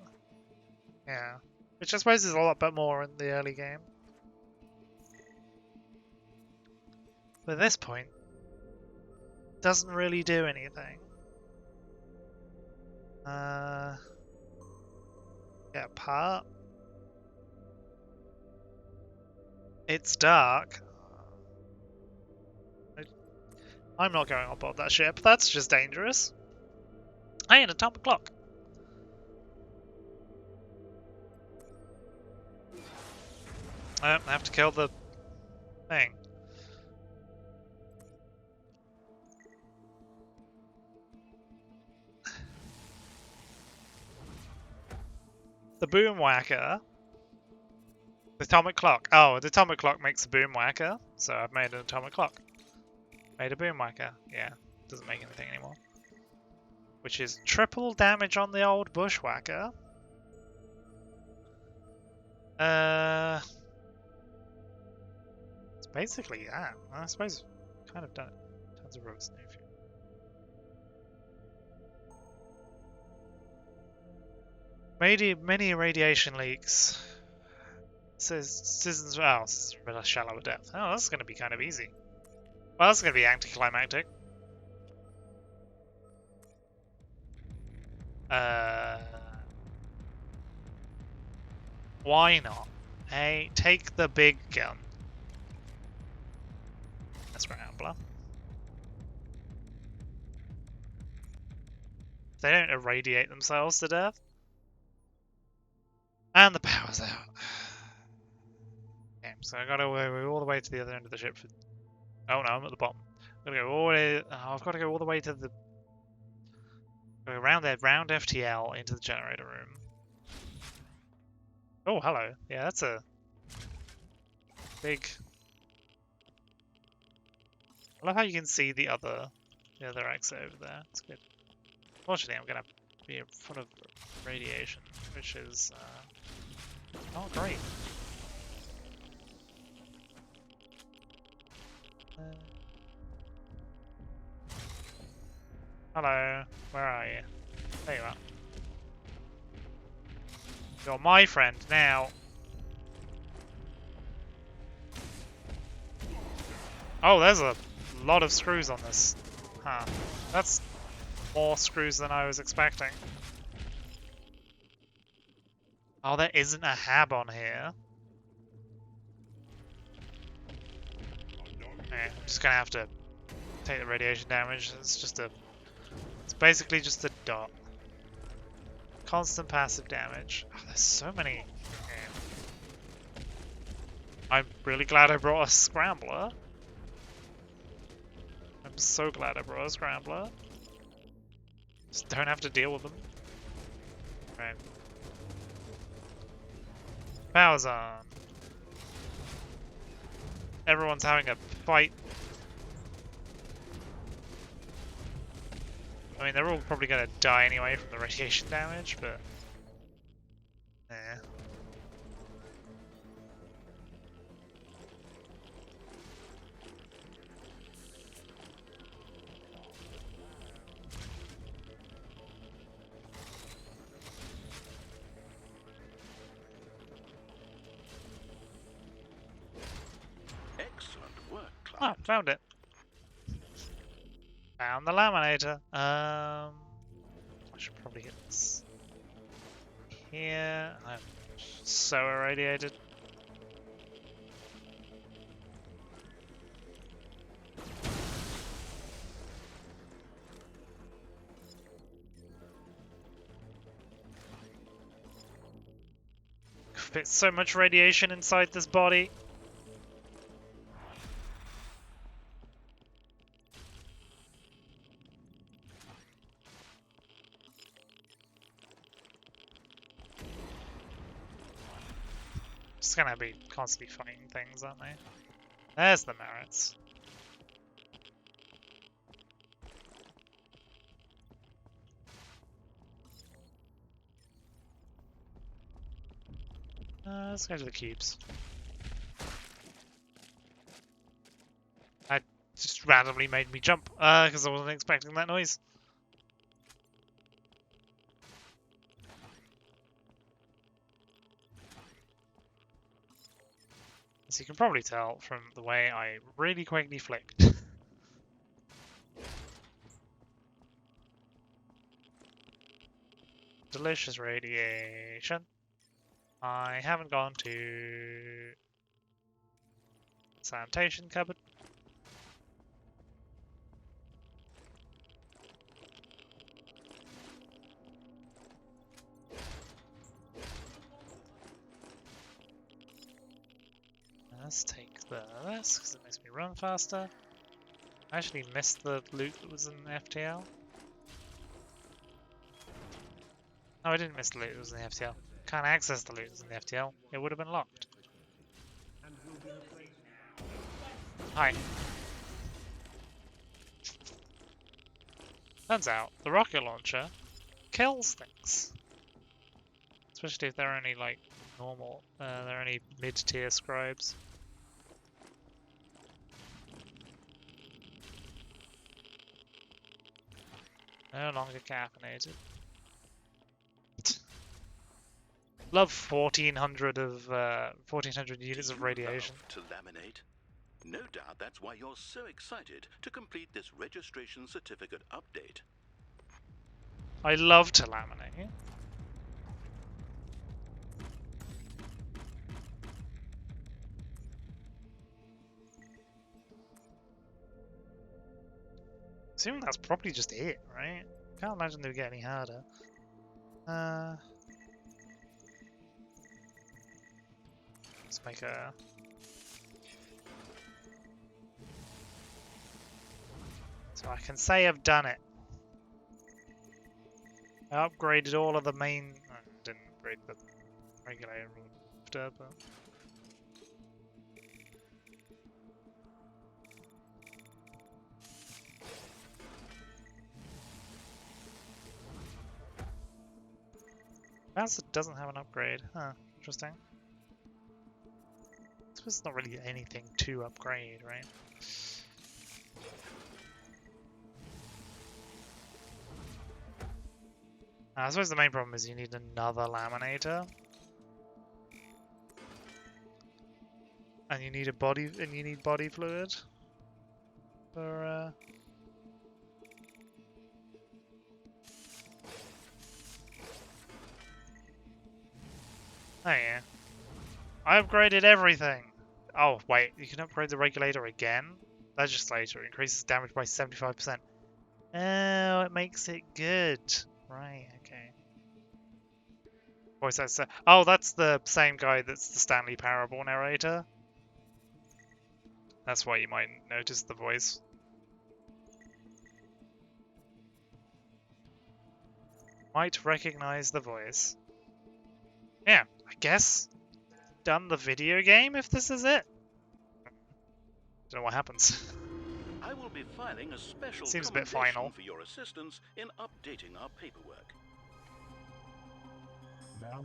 Yeah, which I suppose is a lot bit more in the early game. But at this point, doesn't really do anything. Get apart. It's dark. I'm not going on board that ship. That's just dangerous. Hey, an atomic clock. I have to kill the thing. The boom whacker. The atomic clock. Oh, the atomic clock makes a boom whacker, so I've made an atomic clock. Made a boom whacker. Yeah, doesn't make anything anymore. Which is triple damage on the old bushwhacker. It's basically that. I suppose kind of done it. Tons of roads. Many radiation leaks. Says citizens. Oh, shallow depth. Oh, that's going to be kind of easy. Well, that's going to be anticlimactic. Why not? Hey, take the big gun. That's Rambler. They don't irradiate themselves to death. And the power's out. Okay, so I gotta go all the way to the other end of the ship. Oh no, I'm at the bottom. I'm gonna go all the way. Oh, I've got to go all the way to the. Go around there, round FTL into the generator room. Oh, hello. Yeah, that's a big. I love how you can see the other exit over there. It's good. Unfortunately, I'm gonna be full of radiation, which is not great. Hello, where are you? There you are. You're my friend now. Oh, there's a lot of screws on this. Huh. That's more screws than I was expecting. Oh, there isn't a hab on here. Okay, I'm just gonna have to take the radiation damage. It's basically just a dot. Constant passive damage. Oh, there's so many. Okay. I'm really glad I brought a scrambler. I'm so glad I brought a scrambler. Just don't have to deal with them. Right. Power's on. Everyone's having a fight. I mean, they're all probably gonna die anyway from the radiation damage, but... eh. Excellent work, Ah, Client. found it. Found the laminator. I should probably get this here. I'm so irradiated. Fits so much radiation inside this body. Just gonna be constantly fighting things, aren't they? There's the merits. Let's go to the cubes. That just randomly made me jump, because I wasn't expecting that noise. As you can probably tell from the way I really quickly flicked. Delicious radiation. I haven't gone to sanitation cupboard. Let's take this because it makes me run faster. I actually missed the loot that was in the FTL. No, I didn't miss the loot that was in the FTL. Can't access the loot that was in the FTL. It would have been locked. Hi. Turns out the rocket launcher kills things. Especially if they're only like normal, they're only mid-tier scribes. No longer caffeinated. Love 1400 of 1400 units of radiation. To laminate. No doubt that's why you're so excited to complete this registration certificate update. I love to laminate. Assuming that's probably just it, right? Can't imagine they would get any harder. Let's make a... So I can say I've done it. I upgraded all of the main... I didn't upgrade the regulator after, but... Bastard doesn't have an upgrade. Huh, interesting. I suppose it's not really anything to upgrade, right? I suppose the main problem is you need another laminator. And you need body fluid for Oh yeah. I upgraded everything. Oh wait, you can upgrade the regulator again? Legislator increases damage by 75%. Oh, it makes it good. Right, okay. Voice actor. Oh, that's the same guy that's the Stanley Parable narrator. That's why you might notice the voice. Might recognize the voice. Yeah, I guess. Done the video game if this is it. Don't know what happens. I will be filing a special Seems a bit commendation final. for your assistance in updating our paperwork.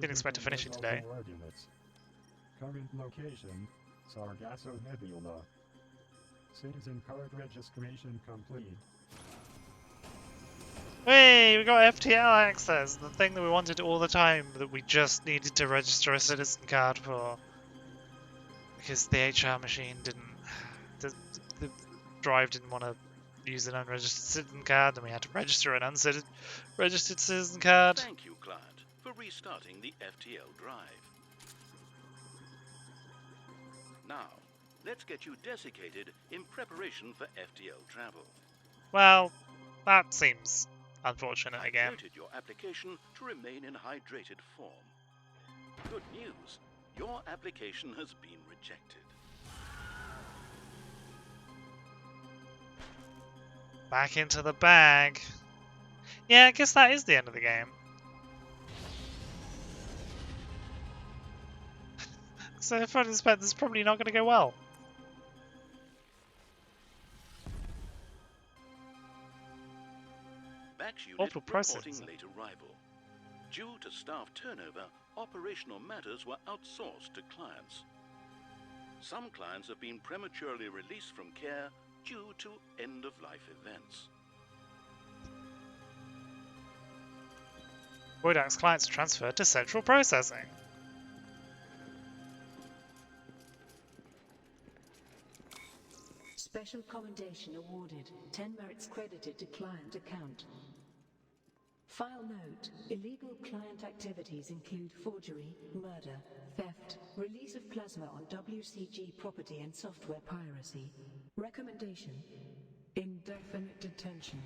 Didn't expect to finish it today. Current location, Sargasso Nebula. Citizen card registration complete. Hey, we got FTL access, the thing that we wanted all the time that we just needed to register a citizen card for. Because the HR machine didn't... The drive didn't want to use an unregistered citizen card, and we had to register an registered citizen card. Thank you, client, for restarting the FTL drive. Now, let's get you desiccated in preparation for FTL travel. Well, that seems unfortunate I've again. noted your application to remain in hydrated form. Good news, your application has been rejected. Back into the bag. Yeah, I guess that is the end of the game. So if I suspect this is probably not going to go well. Max unit Orbital reporting processing. late arrival. Due to staff turnover, operational matters were outsourced to clients. Some clients have been prematurely released from care due to end-of-life events. Voidax clients transferred to central processing. Special commendation awarded. 10 merits credited to client account. File note. Illegal client activities include forgery, murder, theft, release of plasma on WCG property and software piracy. Recommendation. Indefinite detention.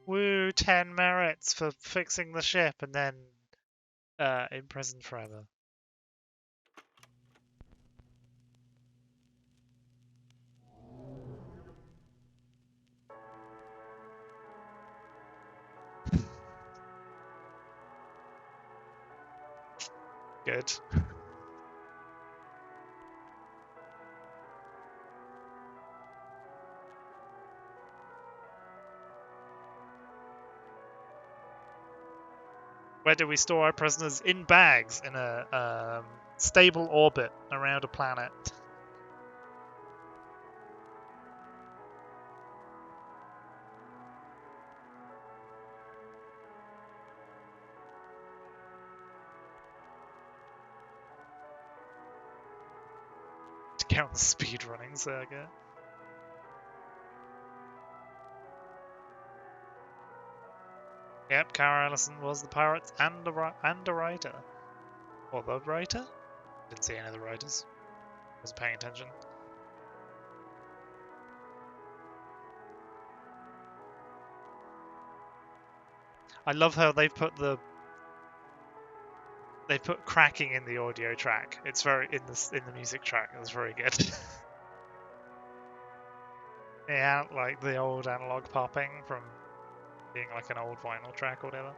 Woo, 10 merits for fixing the ship and then imprisoned forever. Good. Where do we store our prisoners? In bags in a stable orbit around a planet. To count the speedrunning saga. Yep, Kara Ellison was the pirate and a writer. Or the writer? Didn't see any of the writers. Wasn't paying attention. I love how they put cracking in the audio track. It's very in the music track. It's very good. Yeah, like the old analog popping from being like an old vinyl track or whatever.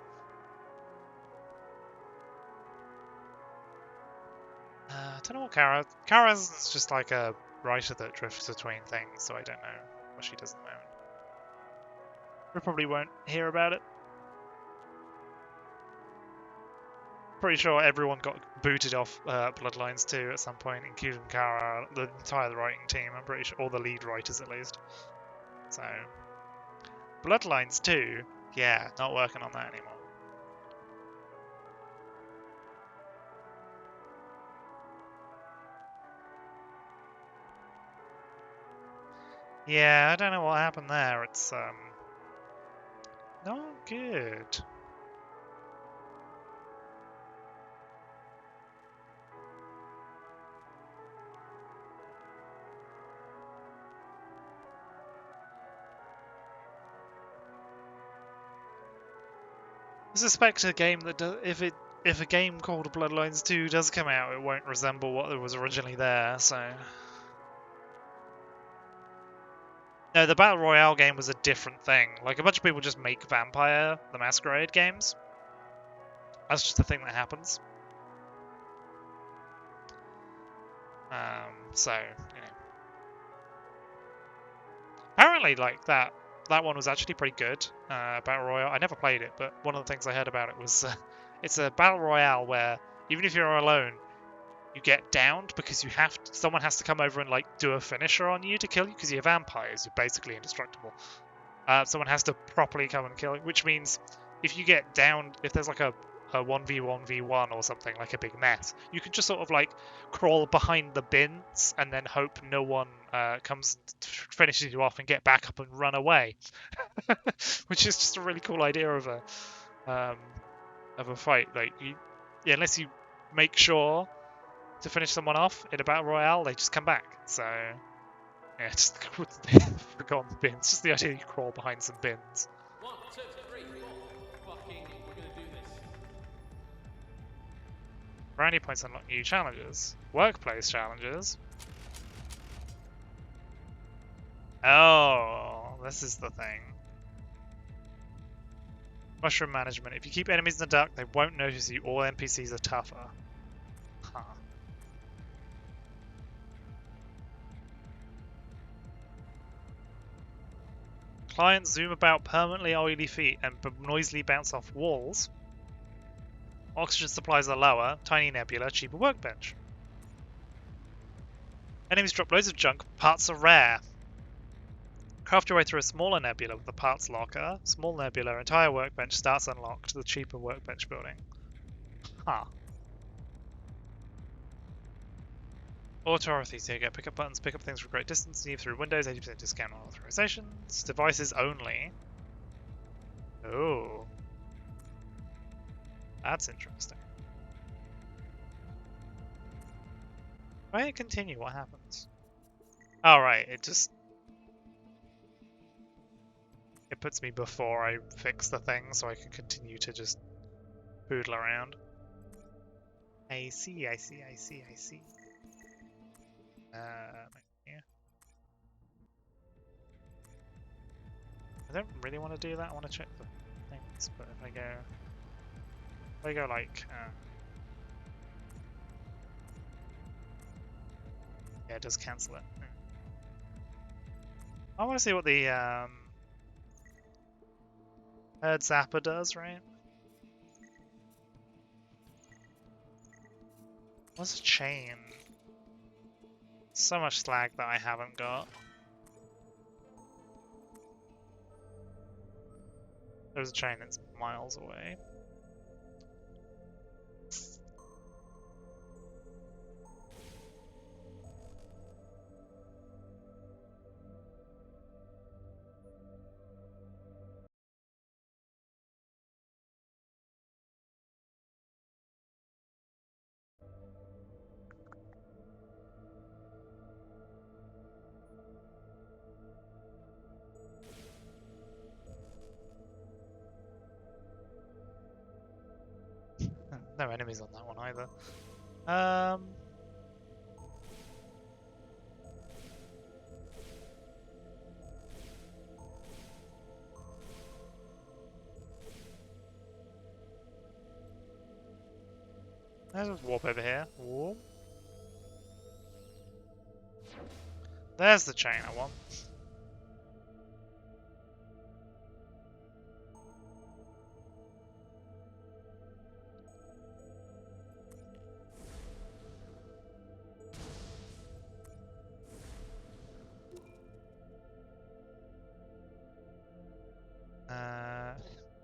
I don't know what Kara's just like a writer that drifts between things, so I don't know what she does at the moment. We probably won't hear about it pretty sure everyone got booted off Bloodlines 2 at some point, including Kara, the entire writing team. I'm pretty sure, all the lead writers at least. So, Bloodlines 2, yeah, not working on that anymore. Yeah, I don't know what happened there. It's not good. I suspect a game that if a game called Bloodlines 2 does come out, it won't resemble what was originally there. So. No, the Battle Royale game was a different thing. Like, a bunch of people just make Vampire the Masquerade games. That's just the thing that happens. So, you know. Apparently, like, that one was actually pretty good, Battle Royale. I never played it, but one of the things I heard about it was it's a Battle Royale where, even if you're alone, you get downed because someone has to come over and, like, do a finisher on you to kill you, because you're vampires, you're basically indestructible. Someone has to properly come and kill you, which means if you get downed, if there's like a 1v1v1 or something, like a big mess, you can just sort of like crawl behind the bins and then hope no one comes and finishes you off and get back up and run away. Which is just a really cool idea of a fight. Like, yeah, unless you make sure to finish someone off in a battle royale, they just come back. So yeah, just forgotten the bins. Just the idea you crawl behind some bins. 1, 2, 3, 4. Fucking, we're gonna do this. Brownie points unlock new challenges. Workplace challenges. Oh, this is the thing. Mushroom management. If you keep enemies in the dark, they won't notice you. All NPCs are tougher. Huh. Clients zoom about permanently oily feet and noisily bounce off walls. Oxygen supplies are lower. Tiny nebula, cheaper workbench. Enemies drop loads of junk. Parts are rare. Craft your way through a smaller nebula with the parts locker. Small nebula, entire workbench starts unlocked. The cheaper workbench building. Huh. Authorities here. Get pick up buttons, pick up things from great distance. Leave through windows. 80% discount on authorizations. Devices only. Oh. That's interesting. If I hit continue, what happens? Oh, right. It puts me before I fix the thing, so I can continue to just boodle around. I see. Yeah. I don't really want to do that. I want to check the things, but if I go like, yeah, it does cancel it. I want to see what the herd zapper does, right? What's a chain? So much slag that I haven't got. There's a chain that's miles away. No enemies on that one either. Let's just warp over here. Warp. There's the chain I want.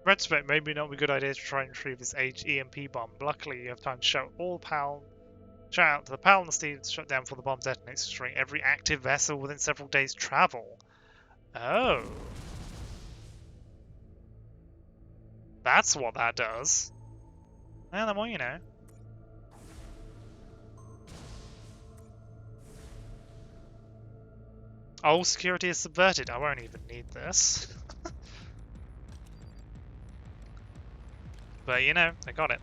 retrospect, maybe not be a good idea to try and retrieve this EMP bomb. Luckily, you have time to shout out to the PAL and the Steve to shut down before the bomb detonates, destroying every active vessel within several days' travel. Oh. That's what that does. Yeah, the more you know. Oh, security is subverted. I won't even need this. But you know, I got it.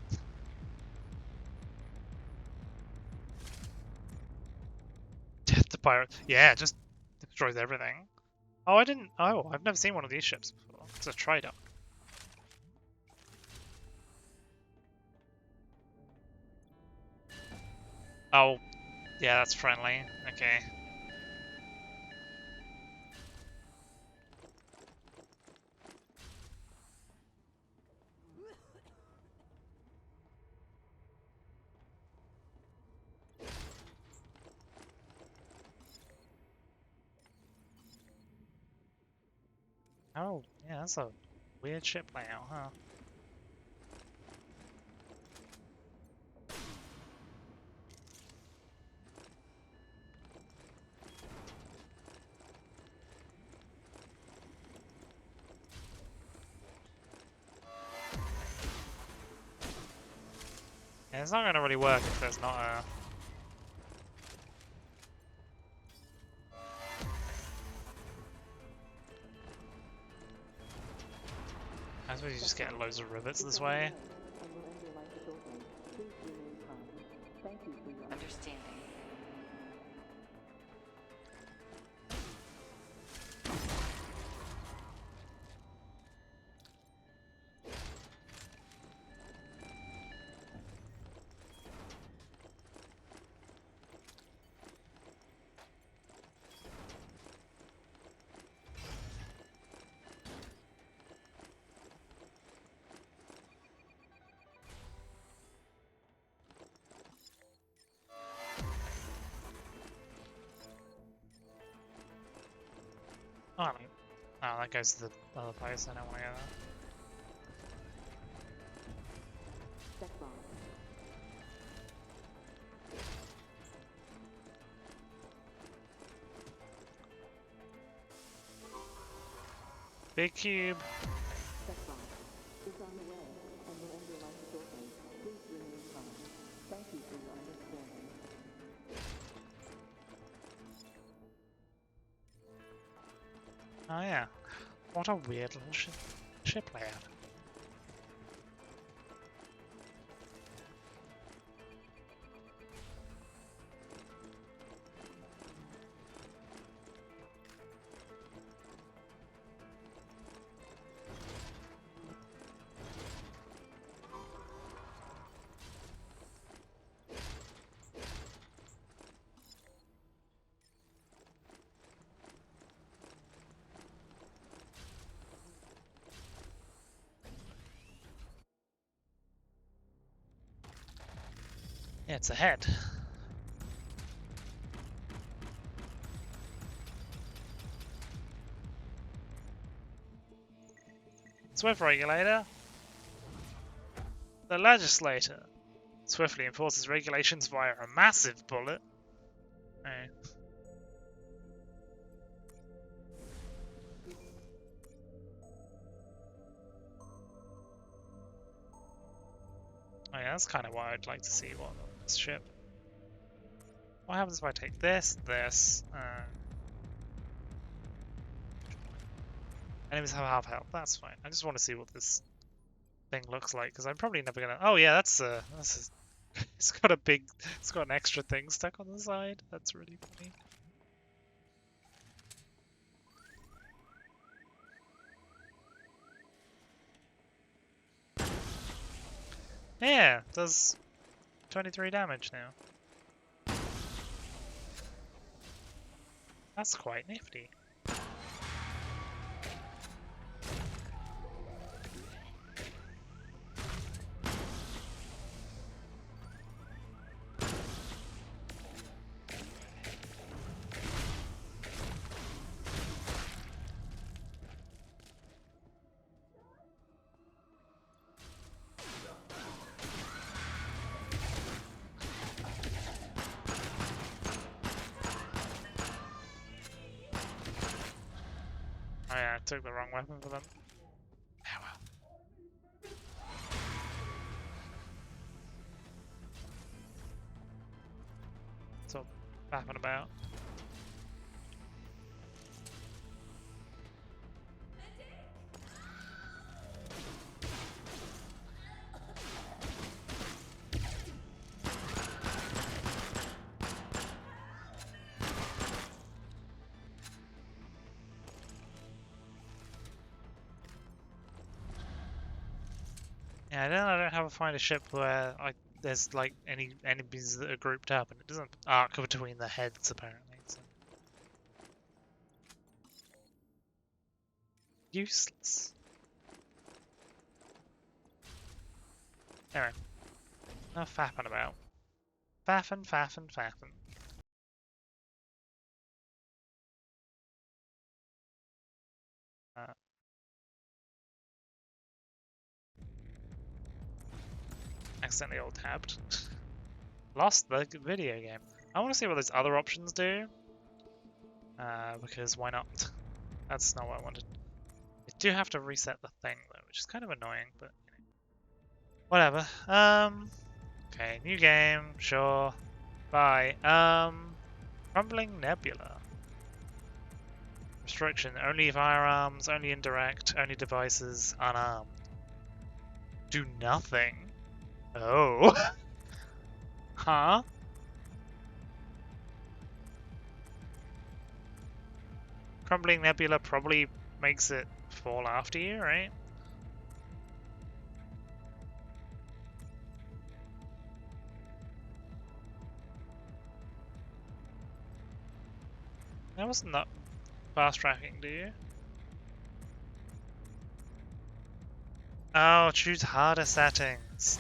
Death to pirate. Yeah, it just destroys everything. Oh, I've never seen one of these ships before. It's a trader. Oh, yeah, that's friendly. Okay. Oh, yeah, that's a weird ship layout, huh? Yeah, it's not gonna really work if there's not a... I suppose you just get loads of rivets this way. Understanding. Oh, I mean, oh, that goes to the other place. I don't want to go there. Big cube. Oh yeah. What a weird little ship layout. Yeah, it's ahead. Swift regulator. The legislator swiftly enforces regulations via a massive bullet. Oh. Oh yeah, that's kind of why I'd like to see what this ship. What happens if I take this, enemies have half health. That's fine. I just want to see what this thing looks like because I'm probably never gonna. Oh yeah, that's it's got it's got an extra thing stuck on the side. That's really funny. Yeah, does 23 damage now. That's quite nifty. Took the wrong weapon for them. Oh well. What's all faffing about? Yeah, I don't have a find a ship where there's like any enemies that are grouped up, and it doesn't arc between the heads apparently. So. Useless. Anyway, enough faffing about. Faffing. Uh, accidentally alt-tabbed. Lost the video game. I want to see what those other options do. Because why not? That's not what I wanted. I do have to reset the thing though, which is kind of annoying, but whatever. Okay, new game, sure. Bye. Crumbling Nebula. Restriction, only firearms, only indirect, only devices, unarmed. Do nothing. Oh. Huh? Crumbling Nebula probably makes it fall after you, right? That wasn't that fast tracking, do you? Oh, choose harder settings.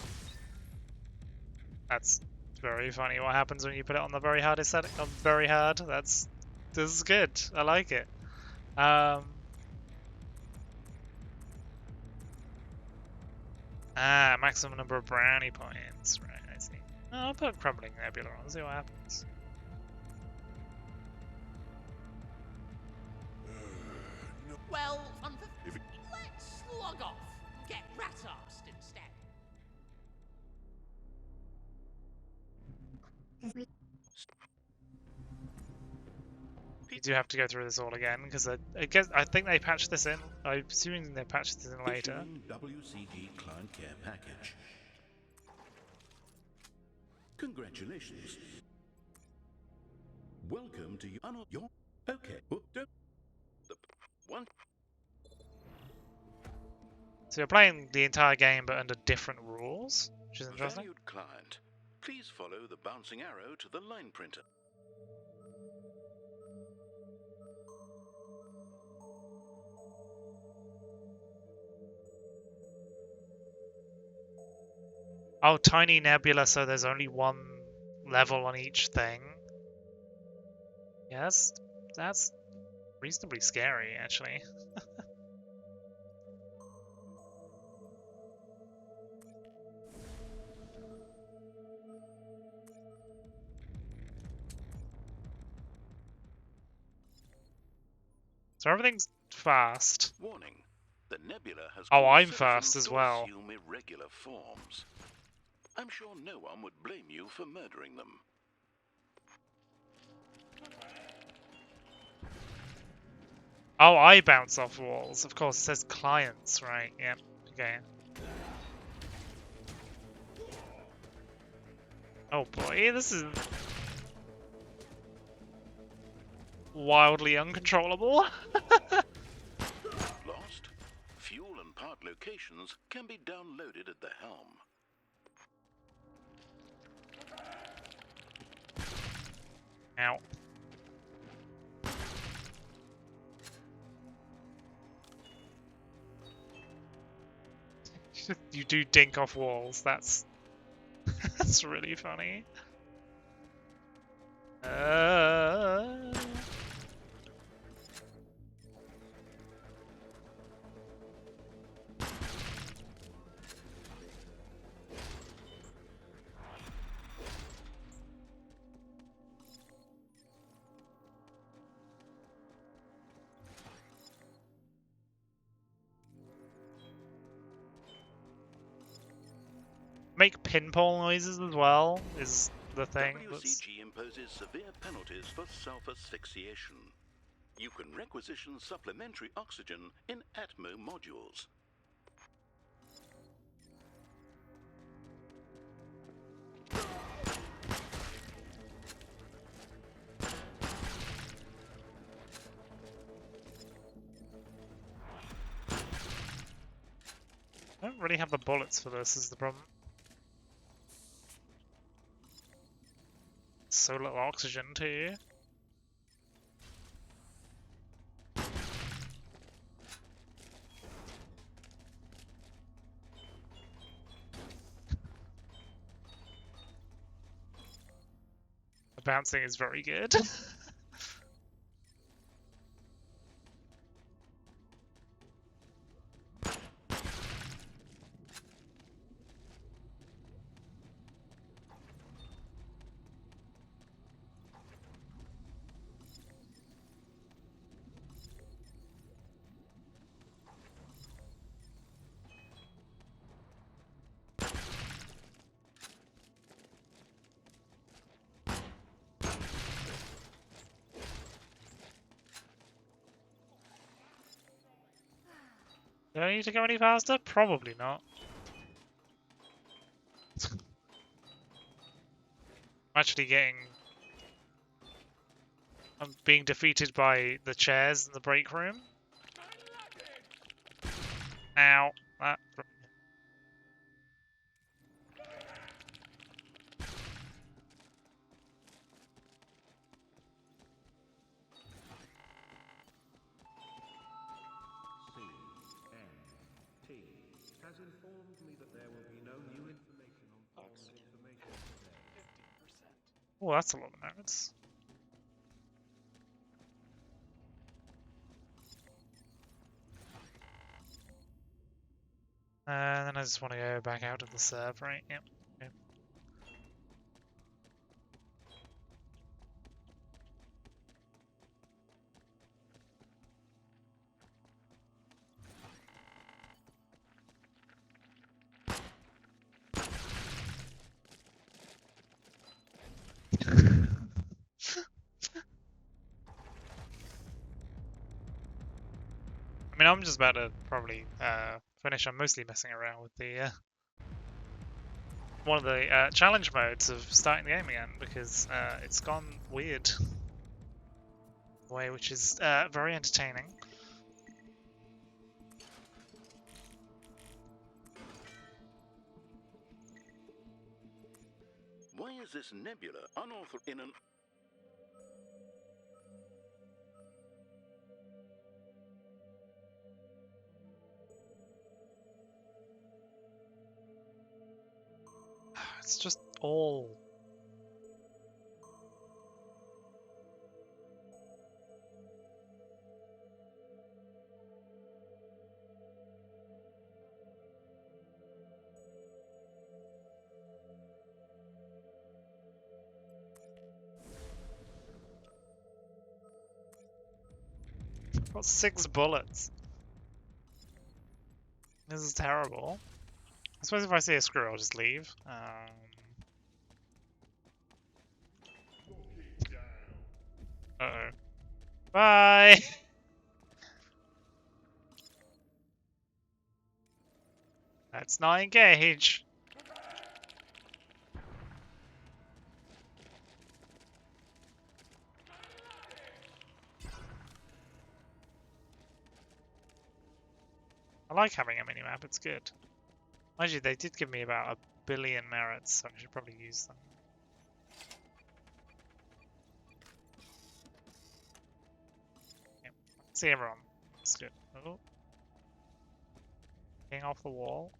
That's very funny. What happens when you put it on the very hardest setting? On very hard. This is good. I like it. Maximum number of brownie points. Right, I see. Oh, I'll put Crumbling Nebula on, see what happens. Well, let's log off. Get rat-arsed instead. You do have to go through this all again because I think they patched this in. I'm assuming they patched this in later. Issuing WCG Client Care Package. Congratulations. Welcome to your. Okay. The one. So you're playing the entire game but under different rules, which is interesting. Valued client, please follow the bouncing arrow to the line printer. Oh, tiny nebula, so there's only one level on each thing. Yeah, that's reasonably scary, actually. So everything's fast. Warning: the nebula has. Oh, I'm caused fast citizens as to well. Assume irregular forms. I'm sure no one would blame you for murdering them. Oh, I bounce off walls. Of course, it says clients, right? Yep. Okay. Oh boy, this is wildly uncontrollable. Lost? Fuel and part locations can be downloaded at the helm. Ow. You do dink off walls. That's that's really funny. pinball noises as well is the thing. WCG imposes severe penalties for self-asphyxiation. You can requisition supplementary oxygen in Atmo modules. I don't really have the bullets for this, is the problem. So little oxygen too. The bouncing is very good. Do I need to go any faster? Probably not. I'm actually I'm being defeated by the chairs in the break room. Ow. That... CNT has informed me that there will be no new information on forward information today. 50%. Oh, that's a lot of notes. And then I just want to go back out of the serve, right? Yep. Okay. I mean, I'm just about to probably finish. I'm mostly messing around with the one of the challenge modes of starting the game again because it's gone weird way, which is very entertaining. Why is this nebula unauthorized in an... It's just all... I've got 6 bullets. This is terrible. I suppose if I see a screw, I'll just leave. Uh-oh. Bye! Let's not engage. I like having a minimap, it's good. Actually, they did give me about 1 billion merits, so I should probably use them. Yep. See everyone. That's good. Oh. Getting off the wall.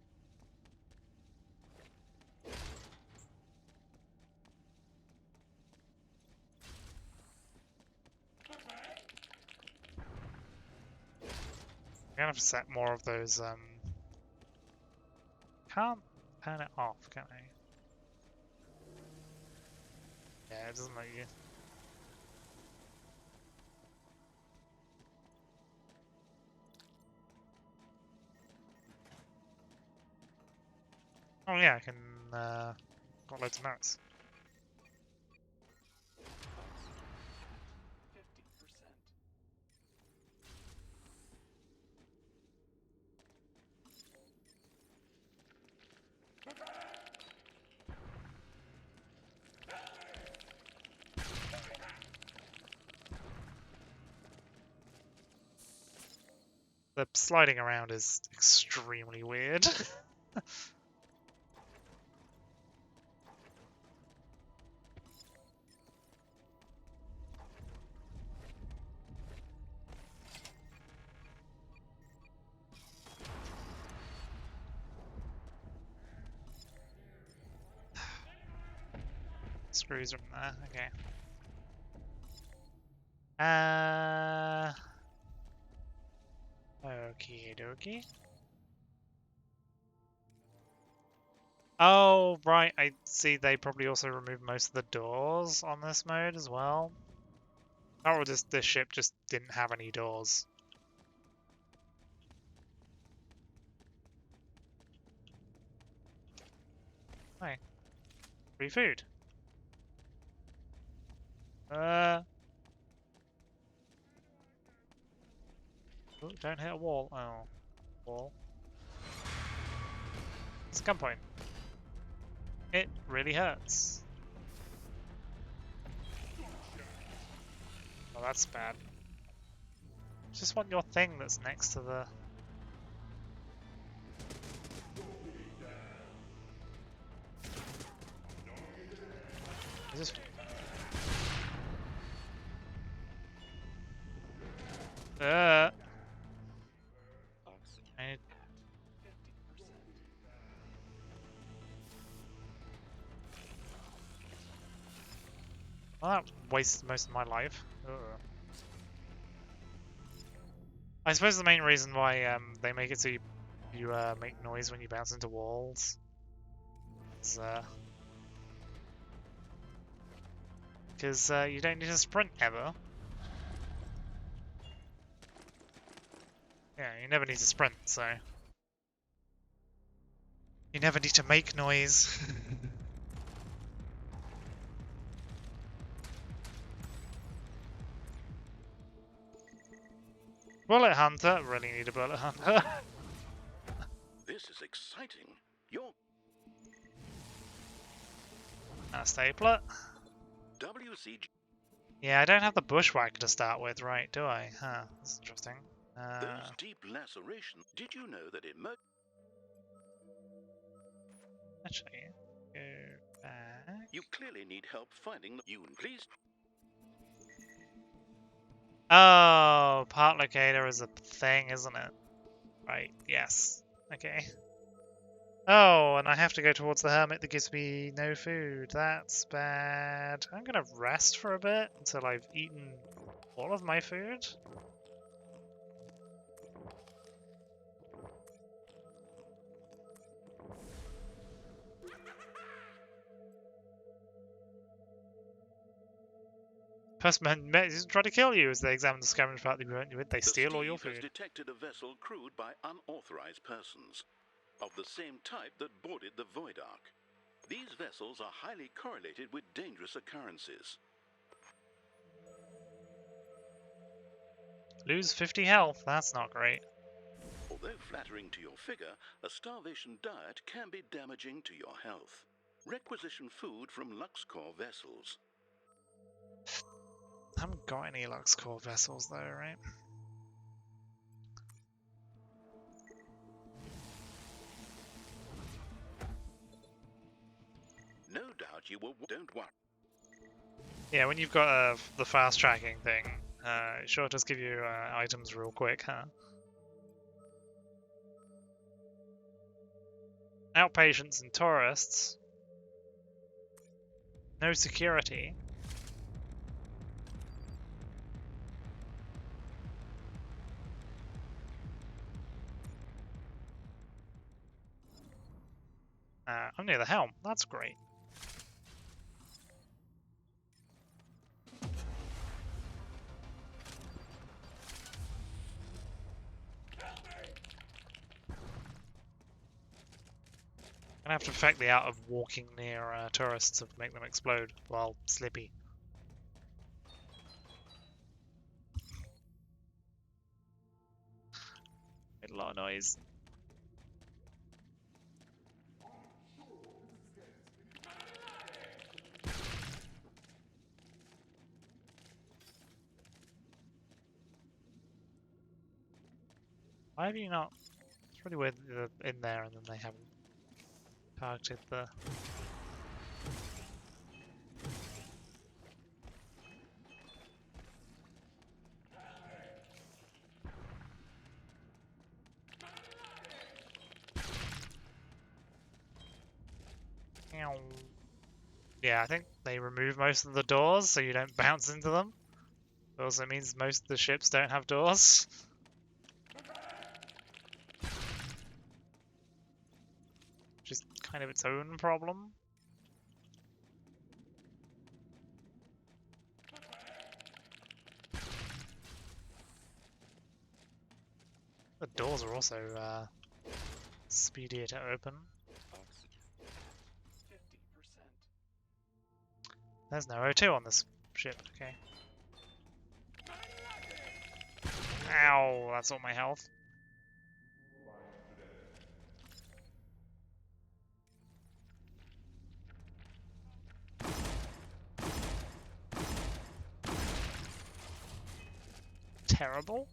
I'm gonna have to set more of those, Can't turn it off, can I? Yeah, it doesn't let you. Oh yeah, I can got loads of merits. 50%. The sliding around is extremely weird. Screws from there, okay. Okie dokie. Oh, right, I see they probably also removed most of the doors on this mode as well. Or just this ship just didn't have any doors. Hey, free food. Oh, don't hit a wall. Oh, wall. It's a gunpoint. It really hurts. Oh, that's bad. Just want your thing that's next to the... Is this... I need... Well, that wasted most of my life. Ugh. I suppose the main reason why they make it so you make noise when you bounce into walls is because you don't need to sprint ever. Yeah, you never need to sprint, so you never need to make noise. Bullet hunter, really need a bullet hunter. This is exciting. Your Stapler. WCG. Yeah, I don't have the bushwhacker to start with, right? Do I? Huh? That's interesting. Those deep lacerations. Did you know that it Actually, go back. You clearly need help finding the please. Oh, part locator is a thing, isn't it? Right, yes. Okay. Oh, and I have to go towards the hermit that gives me no food. That's bad. I'm gonna rest for a bit until I've eaten all of my food. Postman try to kill you as they examine the scavenged part that you weren't with. They steal all your Steve has food. detected a vessel crewed by unauthorized persons of the same type that boarded the Void Ark. These vessels are highly correlated with dangerous occurrences. Lose 50 health. That's not great. Although flattering to your figure, a starvation diet can be damaging to your health. Requisition food from LuxCore vessels. I haven't got any LuxCore vessels though, right? No doubt you will. Don't worry. Yeah, when you've got the fast tracking thing, it sure does give you items real quick, huh? Outpatients and tourists. No security. I'm near the helm. That's great. Gonna have to affect the out of walking near tourists to make them explode while slippy. Made a lot of noise. Why have you not? It's really weird that they're in there and then they haven't targeted the. Ow. Yeah, I think they remove most of the doors so you don't bounce into them. It also means most of the ships don't have doors. Which is kind of its own problem. The doors are also speedier to open. Oxygen. 50%. There's no O2 on this ship, okay. Ow, that's all my health. Terrible.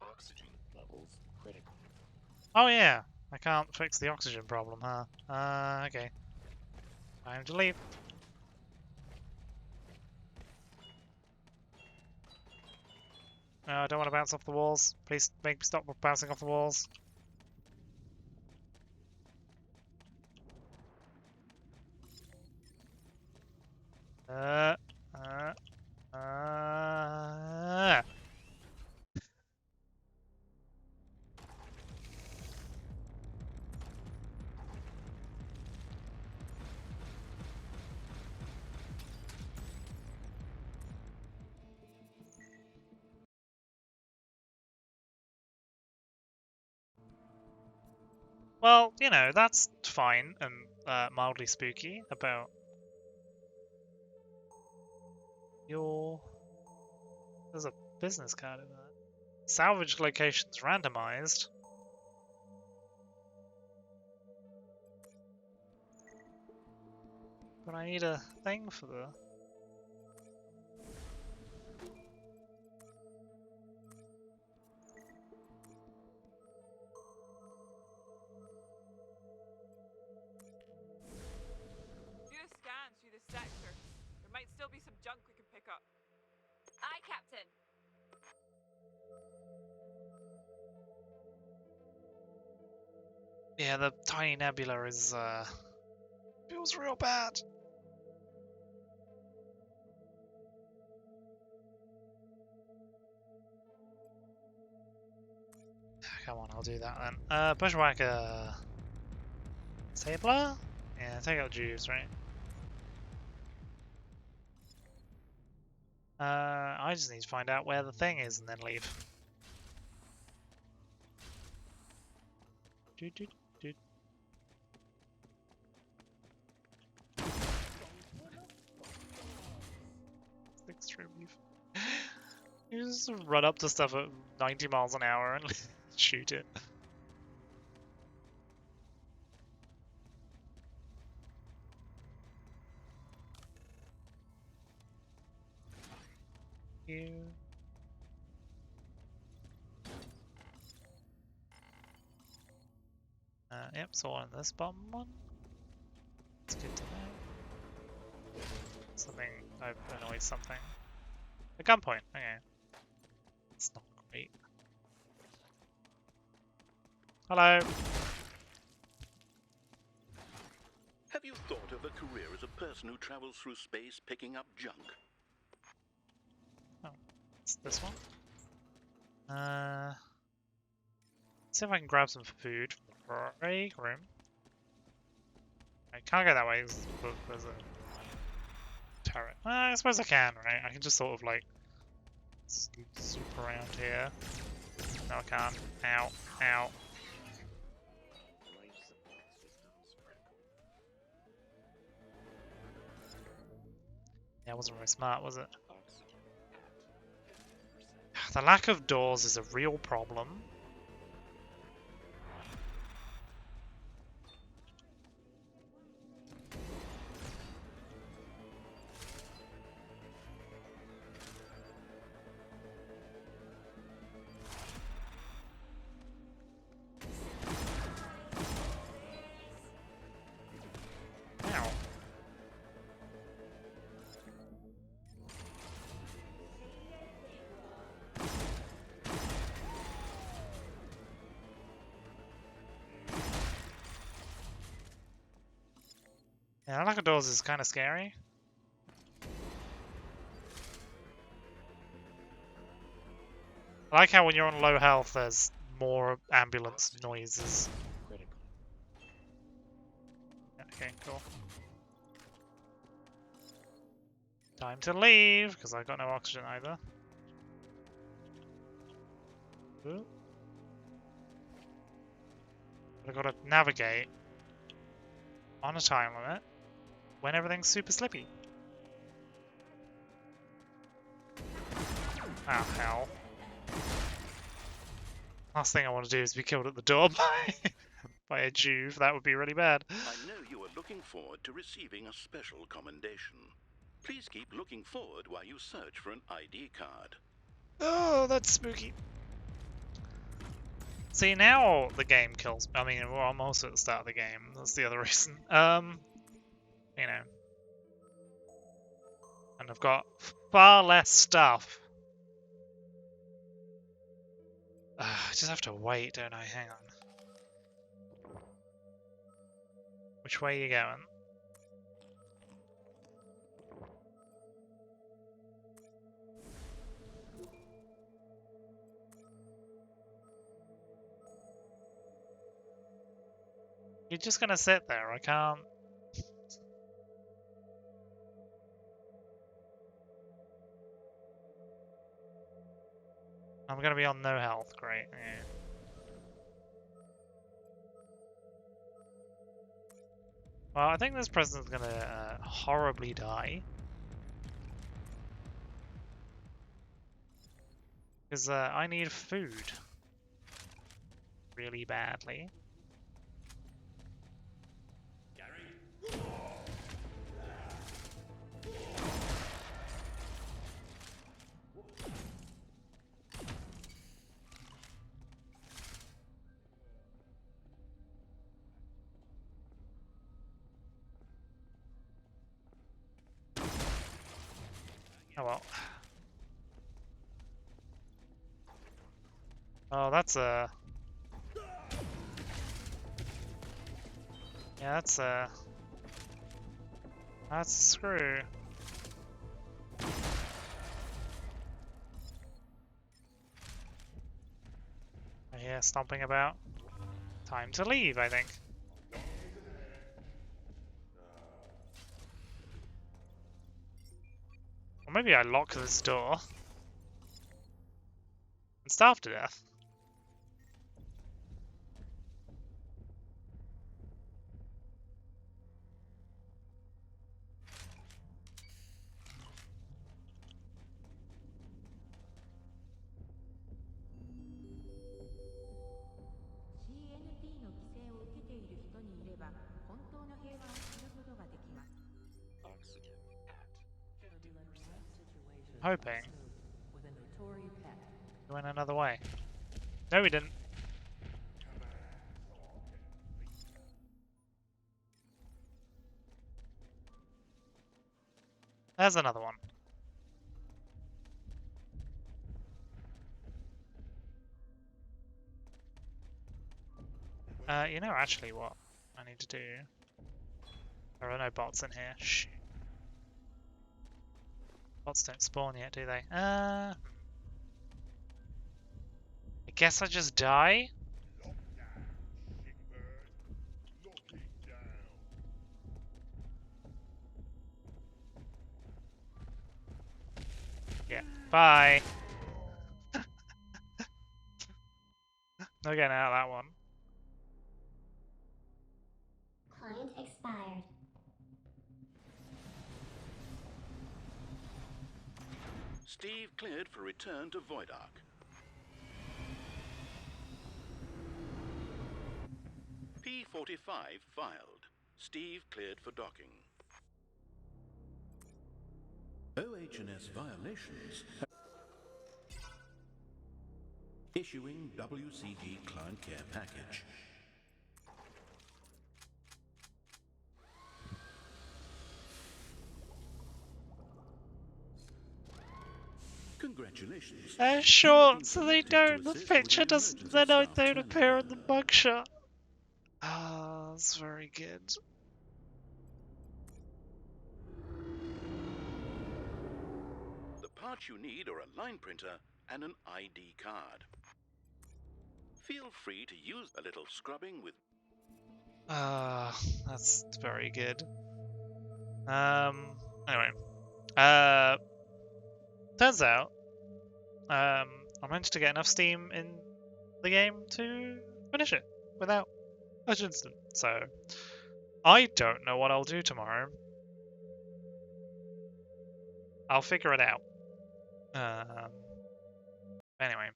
Oxygen levels critical. Oh yeah, I can't fix the oxygen problem, huh? Okay. Time to leave. No, I don't want to bounce off the walls. Please make me stop bouncing off the walls. Uh, uh, uh. Well, you know, that's fine and mildly spooky about your... There's a business card in there. Salvage locations randomized. But I need a thing for the... Do a scan through the sector. There might still be some junk we can pick up. Aye, Captain. Yeah, the tiny nebula is, feels real bad. Come on, I'll do that then. Bushwhacker... Stapler? Yeah, take out Jeeves, right? I just need to find out where the thing is and then leave. Doot, doot, doot. Extreme leave. You just run up to stuff at 90 miles an hour and shoot it. You. Yep, so on this bottom one. It's good to know. Something, I've annoyed something. A gunpoint, okay. It's not great. Hello! Have you thought of a career as a person who travels through space picking up junk? Oh, it's this one. See if I can grab some food from the break room. I can't go that way because there's a turret. I suppose I can, right? I can just sort of like zoop around here. No, I can't. Ow, ow. Life support systems critical. Yeah, it wasn't very smart, was it? Oxygen at 50%. The lack of doors is a real problem. Ow. Yeah, the lack of doors is kind of scary. I like how when you're on low health, there's more ambulance noises. Critical. Okay, cool. Time to leave, because I've got no oxygen either. Ooh. I've got to navigate on a time limit when everything's super slippy. Oh, hell. Last thing I want to do is be killed at the door by a Juve. That would be really bad. I know you are looking forward to receiving a special commendation. Please keep looking forward while you search for an ID card. Oh, that's spooky. See, now the game kills me. I mean, well, I'm also at the start of the game. That's the other reason. You know. And I've got far less stuff. I just have to wait, don't I? Hang on. Which way are you going? You're just gonna sit there, I can't... I'm gonna be on no health, great. Yeah. Well, I think this president's gonna horribly die. Because I need food. Really badly. Oh well. Oh, that's a... Yeah, that's a... That's a screw. I hear stomping about. Time to leave, I think. Or maybe I lock this door. And starve to death. Oxygen at 50%. Hoping. With a Notori pet. He went another way. No, we didn't. There's another one. You know actually what I need to do? There are no bots in here. Shh. Bots don't spawn yet, do they? I guess I just die? Lockdown, shitbird. Lock it down. Yeah. Bye. No getting out of that one. Client expired. Steve cleared for return to Void Ark. P45 filed. Steve cleared for docking. OH&S violations. Issuing WCG client care package. Congratulations. They're short, so they don't. The picture doesn't. They don't appear in the mugshot. Ah, that's very good. The parts you need are a line printer and an ID card. Feel free to use a little scrubbing with... Ah, that's very good. Anyway. Turns out, I managed to get enough steam in the game to finish it without much incident. So, I don't know what I'll do tomorrow. I'll figure it out. Anyway.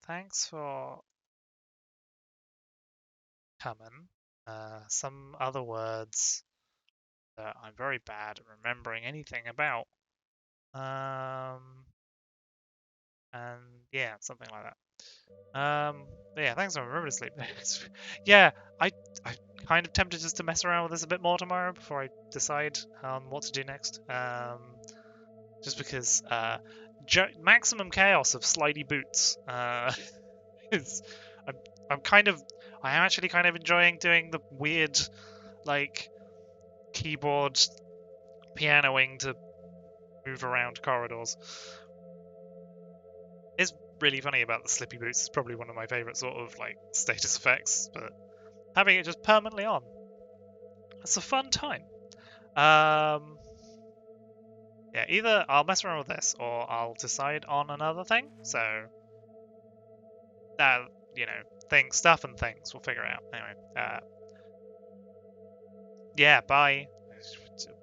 Thanks for coming. Some other words that I'm very bad at remembering anything about. And yeah, something like that. But yeah, thanks for remembering to sleep. Yeah, I'm kind of tempted just to mess around with this a bit more tomorrow before I decide on what to do next. Just because maximum chaos of slidey boots is I am actually kind of enjoying doing the weird like keyboard pianoing to move around corridors. It's really funny about the slippy boots. It's probably one of my favorite sort of like status effects, but having it just permanently on, it's a fun time. Yeah, either I'll mess around with this or I'll decide on another thing. So that, you know, stuff and things we'll figure out. Anyway, yeah, bye.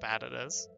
Bad it is.